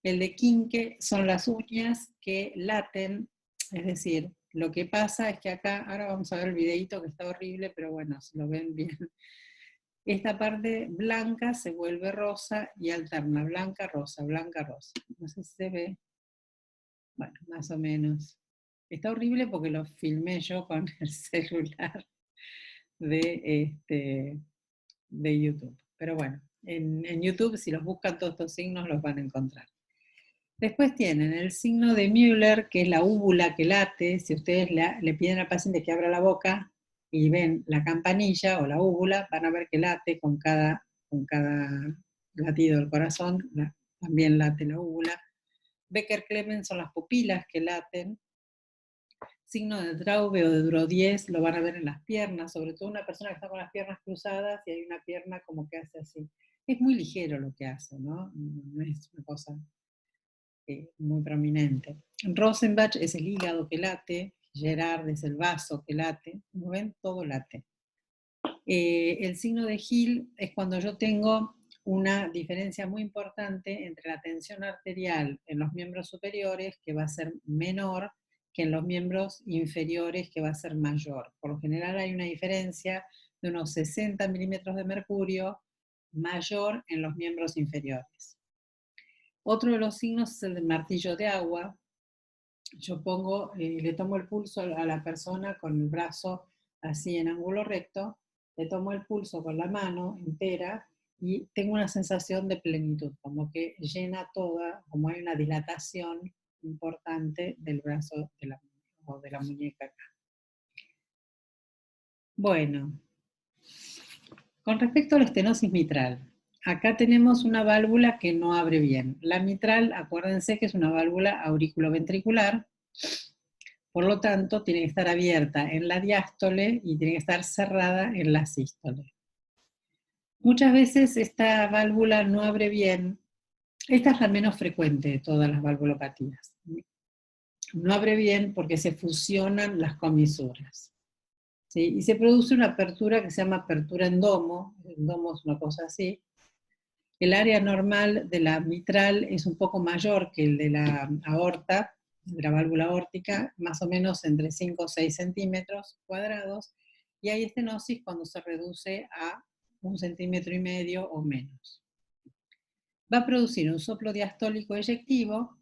Speaker 1: El de Quinque son las uñas que laten, es decir, lo que pasa es que acá, ahora vamos a ver el videito que está horrible, pero bueno, si lo ven bien. Esta parte blanca se vuelve rosa y alterna blanca, rosa, blanca, rosa. No sé si se ve. Bueno, más o menos. Está horrible porque lo filmé yo con el celular de YouTube. Pero bueno, en YouTube si los buscan todos estos signos los van a encontrar. Después tienen el signo de Müller, que es la úvula que late. Si ustedes le piden al paciente que abra la boca y ven la campanilla o la úvula, van a ver que late con cada latido del corazón, también late la úvula. Becker-Clemens son las pupilas que laten. Signo de Traube o de Durodiez lo van a ver en las piernas, sobre todo una persona que está con las piernas cruzadas y hay una pierna como que hace así. Es muy ligero lo que hace, ¿no? No es una cosa muy prominente. Rosenbach es el hígado que late, Gerard es el vaso que late, como ven, todo late. El signo de Hill es cuando yo tengo una diferencia muy importante entre la tensión arterial en los miembros superiores, que va a ser menor, que en los miembros inferiores, que va a ser mayor. Por lo general hay una diferencia de unos 60 milímetros de mercurio mayor en los miembros inferiores. Otro de los signos es el del martillo de agua. Yo le tomo el pulso a la persona con el brazo así en ángulo recto, le tomo el pulso con la mano entera y tengo una sensación de plenitud, como que llena toda, como hay una dilatación importante del brazo o de la muñeca acá. Bueno, con respecto a la estenosis mitral, acá tenemos una válvula que no abre bien. La mitral, acuérdense que es una válvula auriculoventricular, por lo tanto tiene que estar abierta en la diástole y tiene que estar cerrada en la sístole. Muchas veces esta válvula no abre bien. Esta es la menos frecuente de todas las valvulopatías. No abre bien porque se fusionan las comisuras, ¿sí? Y se produce una apertura que se llama apertura en domo. El domo es una cosa así. El área normal de la mitral es un poco mayor que el de la aorta, de la válvula aórtica, más o menos entre 5 o 6 centímetros cuadrados, y hay estenosis cuando se reduce a 1,5 centímetros o menos. Va a producir un soplo diastólico eyectivo,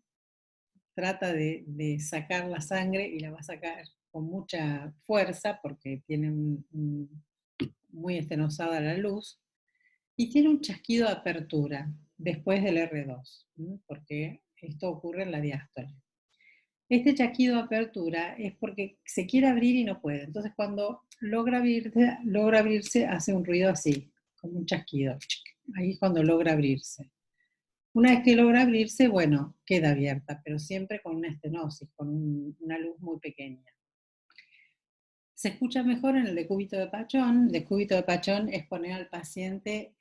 Speaker 1: trata de sacar la sangre y la va a sacar con mucha fuerza porque tiene muy estenosada la luz, y tiene un chasquido de apertura. después del R2, porque esto ocurre en la diástole. Este chasquido de apertura es porque se quiere abrir y no puede. Entonces cuando logra abrirse hace un ruido así, como un chasquido. Ahí es cuando logra abrirse. Una vez que logra abrirse, bueno, queda abierta, pero siempre con una estenosis, con una luz muy pequeña. Se escucha mejor en el decúbito de Pachón. El decúbito de Pachón es poner al paciente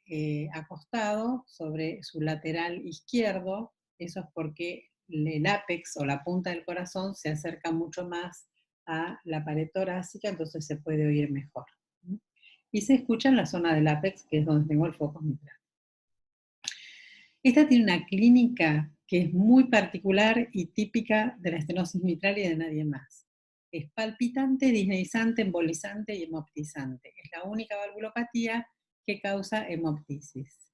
Speaker 1: acostado sobre su lateral izquierdo. Eso es porque el ápex o la punta del corazón se acerca mucho más a la pared torácica, entonces se puede oír mejor. Y se escucha en la zona del ápex, que es donde tengo el foco mitral. Esta tiene una clínica que es muy particular y típica de la estenosis mitral y de nadie más. Es palpitante, disneizante, embolizante y hemoptizante. Es la única valvulopatía que causa hemoptisis.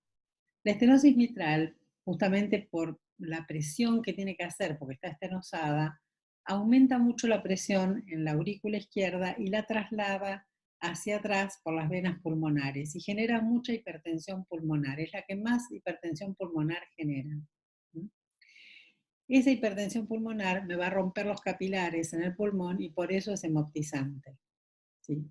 Speaker 1: La estenosis mitral, justamente por la presión que tiene que hacer, porque está estenosada, aumenta mucho la presión en la aurícula izquierda y la traslada hacia atrás por las venas pulmonares y genera mucha hipertensión pulmonar. Es la que más hipertensión pulmonar genera. Esa hipertensión pulmonar me va a romper los capilares en el pulmón y por eso es hemoptizante. ¿Sí?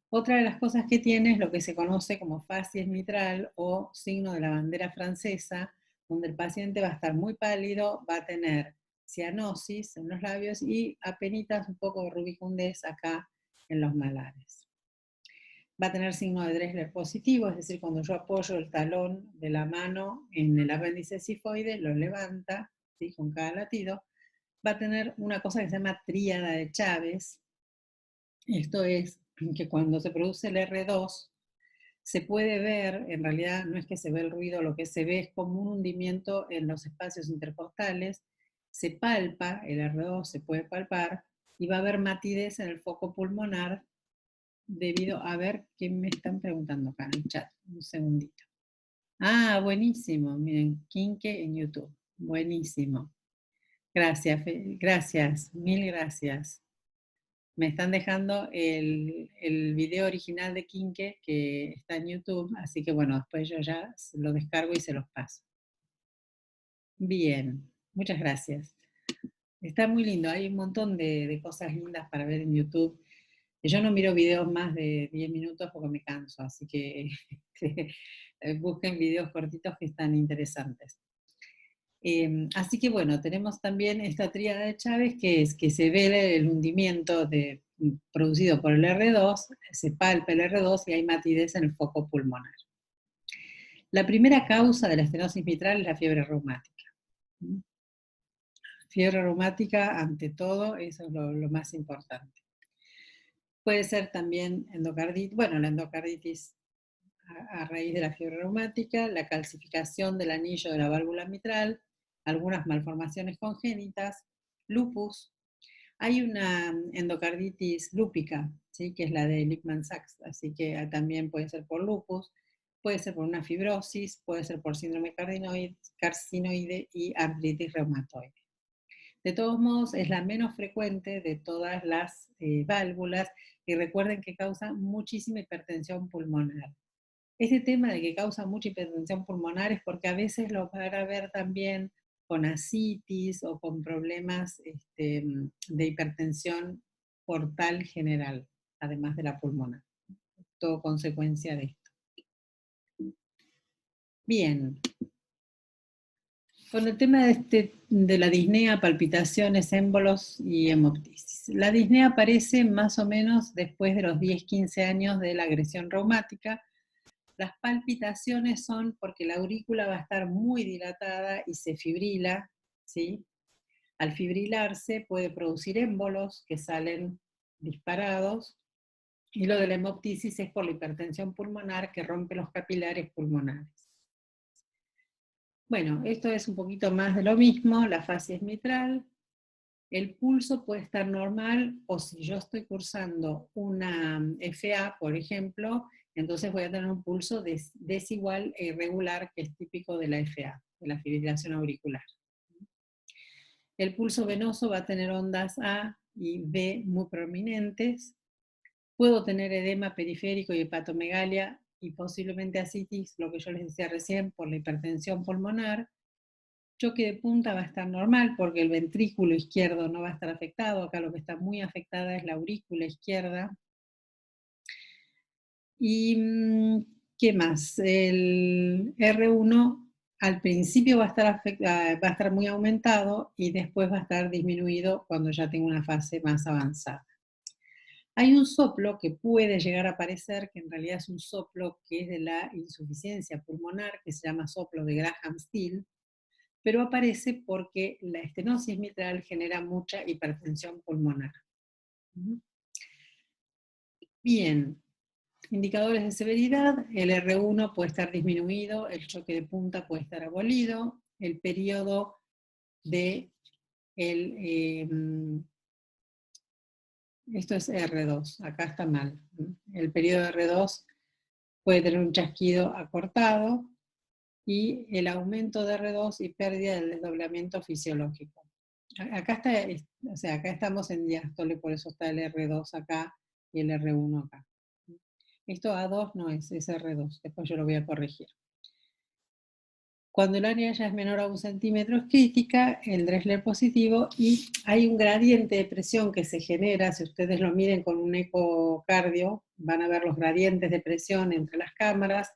Speaker 1: Otra de las cosas que tiene es lo que se conoce como facies mitral o signo de la bandera francesa, donde el paciente va a estar muy pálido, va a tener cianosis en los labios y apenitas un poco de rubicundez acá en los malares. Va a tener signo de Dressler positivo, es decir, cuando yo apoyo el talón de la mano en el apéndice cifoide, lo levanta, ¿sí?, con cada latido. Va a tener una cosa que se llama tríada de Chávez. Esto es que cuando se produce el R2, se puede ver, en realidad no es que se ve el ruido, lo que se ve es como un hundimiento en los espacios intercostales, se palpa, el R2 se puede palpar, y va a haber matidez en el foco pulmonar debido a ver qué me están preguntando acá en el chat. Un segundito. Ah, buenísimo, miren, Quinque en YouTube. Buenísimo. Gracias, gracias, mil gracias. Me están dejando el video original de Quinque que está en YouTube, así que bueno, después yo ya lo descargo y se los paso. Bien, muchas gracias. Está muy lindo, hay un montón de cosas lindas para ver en YouTube. Yo no miro videos más de 10 minutos porque me canso, así que busquen videos cortitos que están interesantes. Así que bueno, tenemos también esta tríada de Chávez, que es que se ve el hundimiento producido por el R2, se palpa el R2 y hay matidez en el foco pulmonar. La primera causa de la estenosis mitral es la fiebre reumática. Fiebre reumática, ante todo, eso es lo más importante. Puede ser también endocarditis, bueno, la endocarditis a raíz de la fiebre reumática, la calcificación del anillo de la válvula mitral, algunas malformaciones congénitas, lupus. Hay una endocarditis lúpica, ¿sí?, que es la de Lippmann-Sachs, así que también puede ser por lupus, puede ser por una fibrosis, puede ser por síndrome carcinoide y artritis reumatoide. De todos modos, es la menos frecuente de todas las válvulas y recuerden que causa muchísima hipertensión pulmonar. Este tema de que causa mucha hipertensión pulmonar es porque a veces lo van a ver también con ascitis o con problemas de hipertensión portal general, además de la pulmonar. Todo consecuencia de esto. Bien. Con el tema de la disnea, palpitaciones, émbolos y hemoptisis. La disnea aparece más o menos después de los 10-15 años de la agresión reumática. Las palpitaciones son porque la aurícula va a estar muy dilatada y se fibrila, ¿sí? Al fibrilarse puede producir émbolos que salen disparados, y lo de la hemoptisis es por la hipertensión pulmonar que rompe los capilares pulmonares. Bueno, esto es un poquito más de lo mismo, la facies mitral. El pulso puede estar normal, o si yo estoy cursando una FA, por ejemplo, entonces voy a tener un pulso desigual e irregular, que es típico de la FA, de la fibrilación auricular. El pulso venoso va a tener ondas A y B muy prominentes. Puedo tener edema periférico y hepatomegalia y posiblemente ascitis, lo que yo les decía recién, por la hipertensión pulmonar. Choque de punta va a estar normal porque el ventrículo izquierdo no va a estar afectado. Acá lo que está muy afectada es la aurícula izquierda. ¿Y qué más? El R1 al principio va a va a estar muy aumentado y después va a estar disminuido cuando ya tenga una fase más avanzada. Hay un soplo que puede llegar a aparecer, que en realidad es un soplo que es de la insuficiencia pulmonar, que se llama soplo de Graham-Still, pero aparece porque la estenosis mitral genera mucha hipertensión pulmonar. Bien, indicadores de severidad, el R1 puede estar disminuido, el choque de punta puede estar abolido, el periodo de esto es R2, acá está mal. El periodo de R2 puede tener un chasquido acortado y el aumento de R2 y pérdida del desdoblamiento fisiológico. Acá está, o sea, acá estamos en diástole, por eso está el R2 acá y el R1 acá. Esto A2 no es R2, después yo lo voy a corregir. Cuando el área ya es menor a 1 centímetro es crítica, el Dressler positivo, y hay un gradiente de presión que se genera, si ustedes lo miren con un ecocardio, van a ver los gradientes de presión entre las cámaras,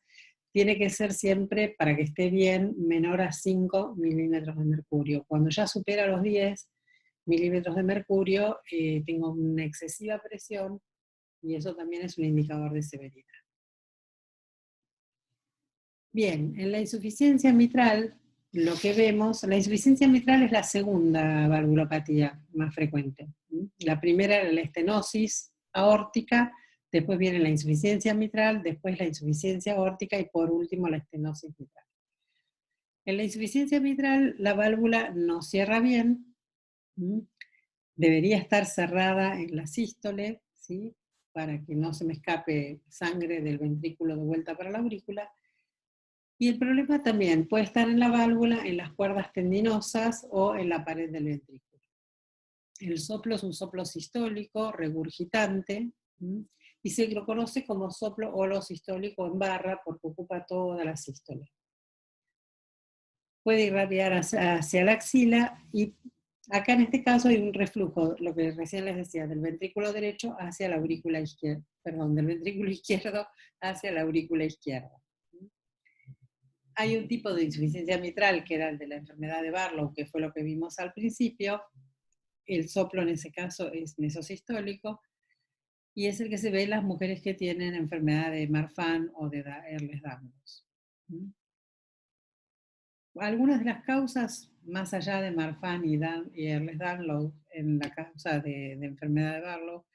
Speaker 1: tiene que ser siempre, para que esté bien, menor a 5 milímetros de mercurio. Cuando ya supera los 10 milímetros de mercurio, tengo una excesiva presión, y eso también es un indicador de severidad. Bien, en la insuficiencia mitral, lo que vemos, la insuficiencia mitral es la segunda valvulopatía más frecuente. La primera era la estenosis aórtica, después viene la insuficiencia mitral, después la insuficiencia aórtica y por último la estenosis mitral. En la insuficiencia mitral, la válvula no cierra bien, debería estar cerrada en la sístole, ¿sí? Para que no se me escape sangre del ventrículo de vuelta para la aurícula. Y el problema también puede estar en la válvula, en las cuerdas tendinosas o en la pared del ventrículo. El soplo es un soplo sistólico, regurgitante, y se lo conoce como soplo holosistólico en barra porque ocupa toda la sístole. Puede irradiar hacia la axila y acá en este caso hay un reflujo, lo que recién les decía, del ventrículo derecho hacia la aurícula izquierda, perdón, del ventrículo izquierdo hacia la aurícula izquierda. Hay un tipo de insuficiencia mitral, que era el de la enfermedad de Barlow, que fue lo que vimos al principio. El soplo en ese caso es mesosistólico, y es el que se ve en las mujeres que tienen enfermedad de Marfan o de Ehlers-Danlos. Algunas de las causas, más allá de Marfan y Ehlers-Danlos, en la causa de enfermedad de Barlow,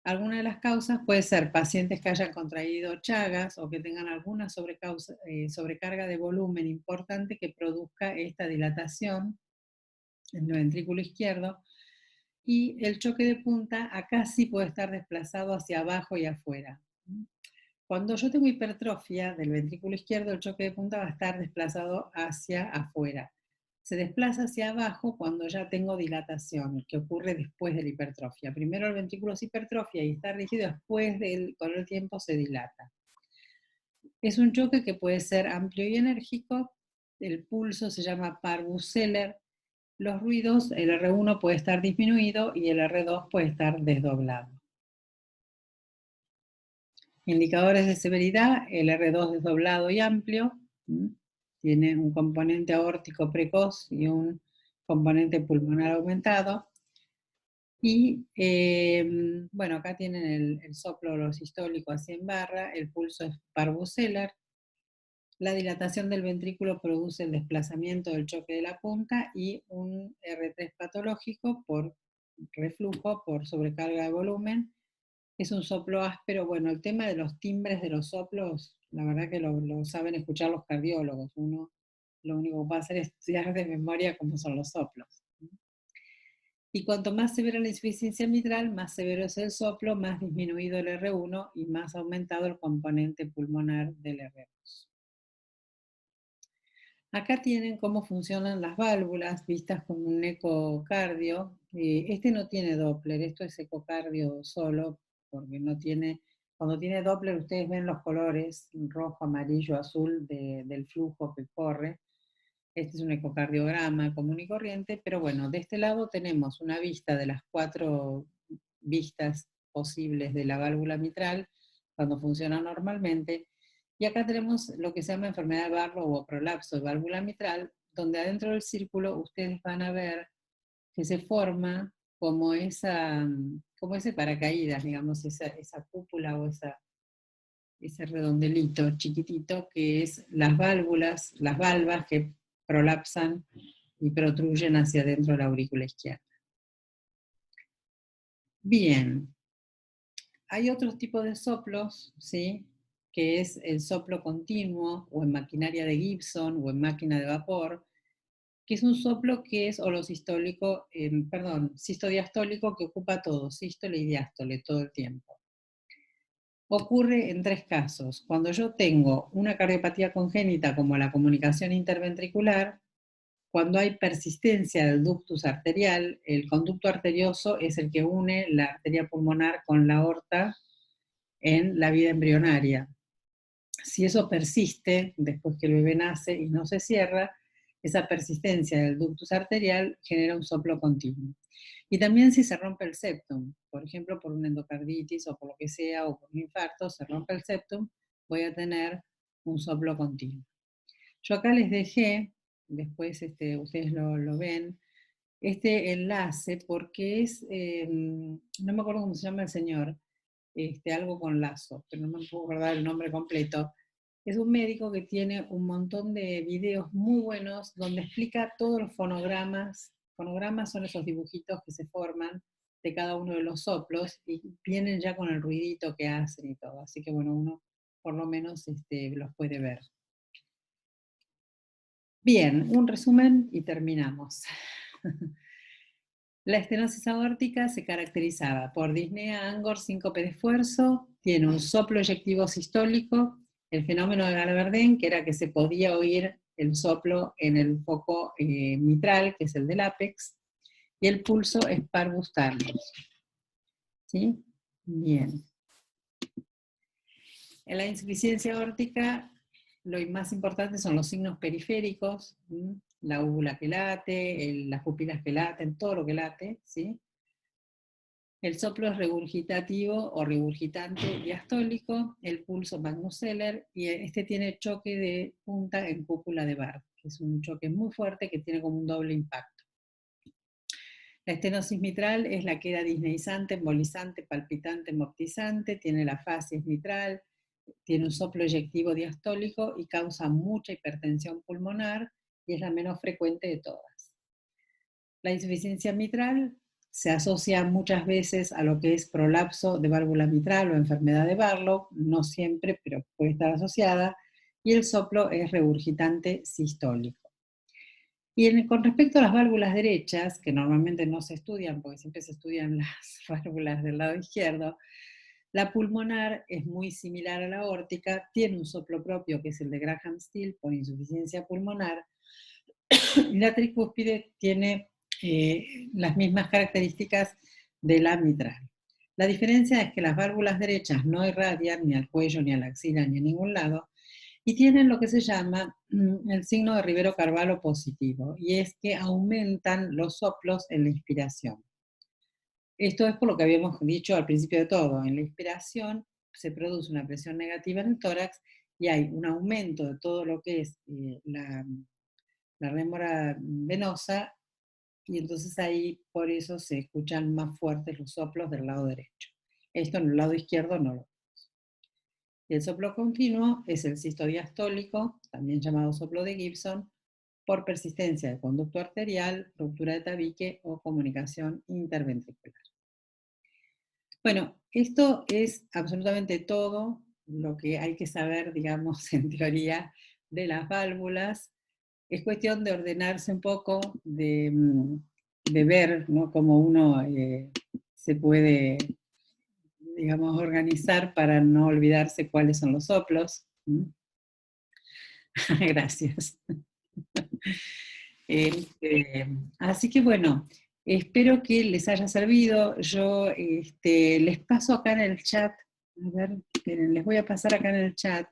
Speaker 1: alguna de las causas puede ser pacientes que hayan contraído Chagas o que tengan alguna sobrecarga de volumen importante que produzca esta dilatación en el ventrículo izquierdo. Y el choque de punta acá sí puede estar desplazado hacia abajo y afuera. Cuando yo tengo hipertrofia del ventrículo izquierdo, el choque de punta va a estar desplazado hacia afuera. Se desplaza hacia abajo cuando ya tengo dilatación, que ocurre después de la hipertrofia. Primero el ventrículo se hipertrofia y está rígido, después con el tiempo se dilata. Es un choque que puede ser amplio y enérgico, el pulso se llama Parvus-Seller, los ruidos, el R1 puede estar disminuido y el R2 puede estar desdoblado. Indicadores de severidad, el R2 desdoblado y amplio, tiene un componente aórtico precoz y un componente pulmonar aumentado. Y bueno, acá tienen el soplo holosistólico así en barra, el pulso es Parvus-Seller. La dilatación del ventrículo produce el desplazamiento del choque de la punta y un R3 patológico por reflujo, por sobrecarga de volumen. Es un soplo áspero. Bueno, el tema de los timbres de los soplos, la verdad que lo saben escuchar los cardiólogos. Uno lo único que va a hacer es estudiar de memoria cómo son los soplos. Y cuanto más severa la insuficiencia mitral, más severo es el soplo, más disminuido el R1 y más aumentado el componente pulmonar del R2. Acá tienen cómo funcionan las válvulas vistas con un ecocardio. Este no tiene Doppler, esto es ecocardio solo, porque no tiene Cuando tiene Doppler, ustedes ven los colores rojo, amarillo, azul del flujo que corre. Este es un ecocardiograma común y corriente, pero bueno, de este lado tenemos una vista de las 4 vistas posibles de la válvula mitral cuando funciona normalmente, y acá tenemos lo que se llama enfermedad de Barlow o prolapso de válvula mitral, donde adentro del círculo ustedes van a ver que se forma como como ese paracaídas, digamos, esa cúpula o ese redondelito chiquitito que es las válvulas, las valvas que prolapsan y protruyen hacia adentro de la aurícula izquierda. Bien, hay otros tipos de soplos, ¿sí? Que es el soplo continuo, o en maquinaria de Gibson, o en máquina de vapor, que es un soplo que es holosistólico, sistodiastólico, que ocupa todo, sístole y diástole todo el tiempo. Ocurre en 3 casos. Cuando yo tengo una cardiopatía congénita como la comunicación interventricular, cuando hay persistencia del ductus arterial, el conducto arterioso es el que une la arteria pulmonar con la aorta en la vida embrionaria. Si eso persiste después que el bebé nace y no se cierra, esa persistencia del ductus arterial genera un soplo continuo. Y también si se rompe el septum, por ejemplo, por una endocarditis o por lo que sea, o por un infarto, se rompe el septum, voy a tener un soplo continuo. Yo acá les dejé, después ustedes lo ven, este enlace porque no me acuerdo cómo se llama el señor, algo con Lazo, pero no me puedo acordar el nombre completo. Es un médico que tiene un montón de videos muy buenos donde explica todos los fonogramas. Fonogramas son esos dibujitos que se forman de cada uno de los soplos y vienen ya con el ruidito que hacen y todo. Así que bueno, uno por lo menos los puede ver. Bien, un resumen y terminamos. La estenosis aórtica se caracterizaba por disnea, angor, síncope de esfuerzo, tiene un soplo eyectivo sistólico, el fenómeno de Gale-Verdén, que era que se podía oír el soplo en el foco mitral, que es el del ápex, y el pulso es parvus talus. ¿Sí? Bien. En la insuficiencia aórtica, lo más importante son los signos periféricos, la úvula que late, las pupilas que laten, todo lo que late, ¿sí? El soplo es regurgitativo o regurgitante diastólico, el pulso Magnus-Zeller, y este tiene choque de punta en cúpula de Barth, que es un choque muy fuerte que tiene como un doble impacto. La estenosis mitral es la queda disneizante, embolizante, palpitante, hemoptizante, tiene la facies mitral, tiene un soplo eyectivo diastólico y causa mucha hipertensión pulmonar y es la menos frecuente de todas. La insuficiencia mitral se asocia muchas veces a lo que es prolapso de válvula mitral o enfermedad de Barlow, no siempre, pero puede estar asociada, y el soplo es regurgitante sistólico. Y con respecto a las válvulas derechas, que normalmente no se estudian, porque siempre se estudian las válvulas del lado izquierdo, la pulmonar es muy similar a la aórtica, tiene un soplo propio que es el de Graham-Still por insuficiencia pulmonar, y la tricúspide tiene las mismas características de la mitral. La diferencia es que las válvulas derechas no irradian ni al cuello, ni a la axila, ni a ningún lado, y tienen lo que se llama el signo de Rivero-Carvalho positivo, y es que aumentan los soplos en la inspiración. Esto es por lo que habíamos dicho al principio de todo. En la inspiración se produce una presión negativa en el tórax y hay un aumento de todo lo que es la rémora venosa, y entonces ahí por eso se escuchan más fuertes los soplos del lado derecho. Esto en el lado izquierdo no lo vemos. El soplo continuo es el sistodiastólico, también llamado soplo de Gibson, por persistencia del conducto arterial, ruptura de tabique o comunicación interventricular. Bueno, esto es absolutamente todo lo que hay que saber, digamos, en teoría de las válvulas. Es cuestión de ordenarse un poco, de ver, ¿no?, cómo uno se puede, digamos, organizar para no olvidarse cuáles son los soplos. Gracias. Así que bueno, espero que les haya servido. Yo les paso acá en el chat A ver, esperen, les voy a pasar acá en el chat.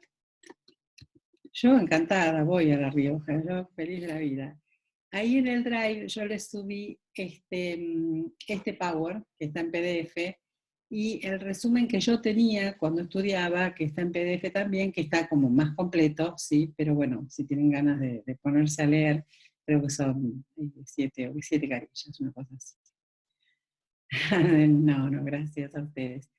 Speaker 1: Yo encantada voy a La Rioja, yo feliz de la vida. Ahí en el Drive yo les subí este Power, que está en PDF, y el resumen que yo tenía cuando estudiaba, que está en PDF también, que está como más completo, sí, pero bueno, si tienen ganas de ponerse a leer, creo que son siete carillas, una cosa así. No, no, gracias a ustedes.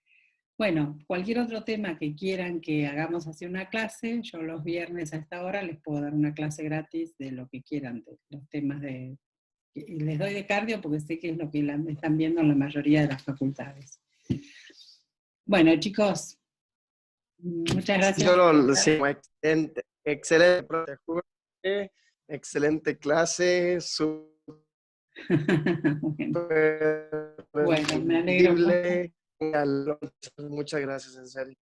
Speaker 1: Bueno, cualquier otro tema que quieran que hagamos así una clase, yo los viernes a esta hora les puedo dar una clase gratis de lo que quieran, de los temas y les doy de cardio porque sé que es lo que están viendo en la mayoría de las facultades. Bueno, chicos, muchas gracias.
Speaker 2: Sí, excelente, excelente, profe Jorge, excelente clase,
Speaker 1: Bueno, me alegro mucho.
Speaker 2: increíble. Muchas gracias, en serio.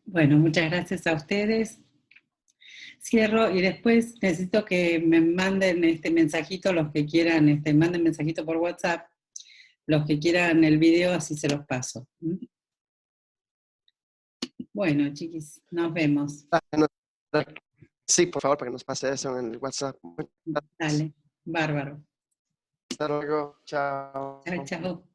Speaker 1: Bueno, muchas gracias a ustedes. Cierro y después necesito que me manden este mensajito los que quieran, manden mensajito por WhatsApp, los que quieran el video, así se los paso. Bueno, chiquis, nos vemos.
Speaker 2: Sí, por favor, para que nos pase eso en el WhatsApp.
Speaker 1: Dale, bárbaro.
Speaker 2: Hasta luego, chao.
Speaker 1: Chao, chao.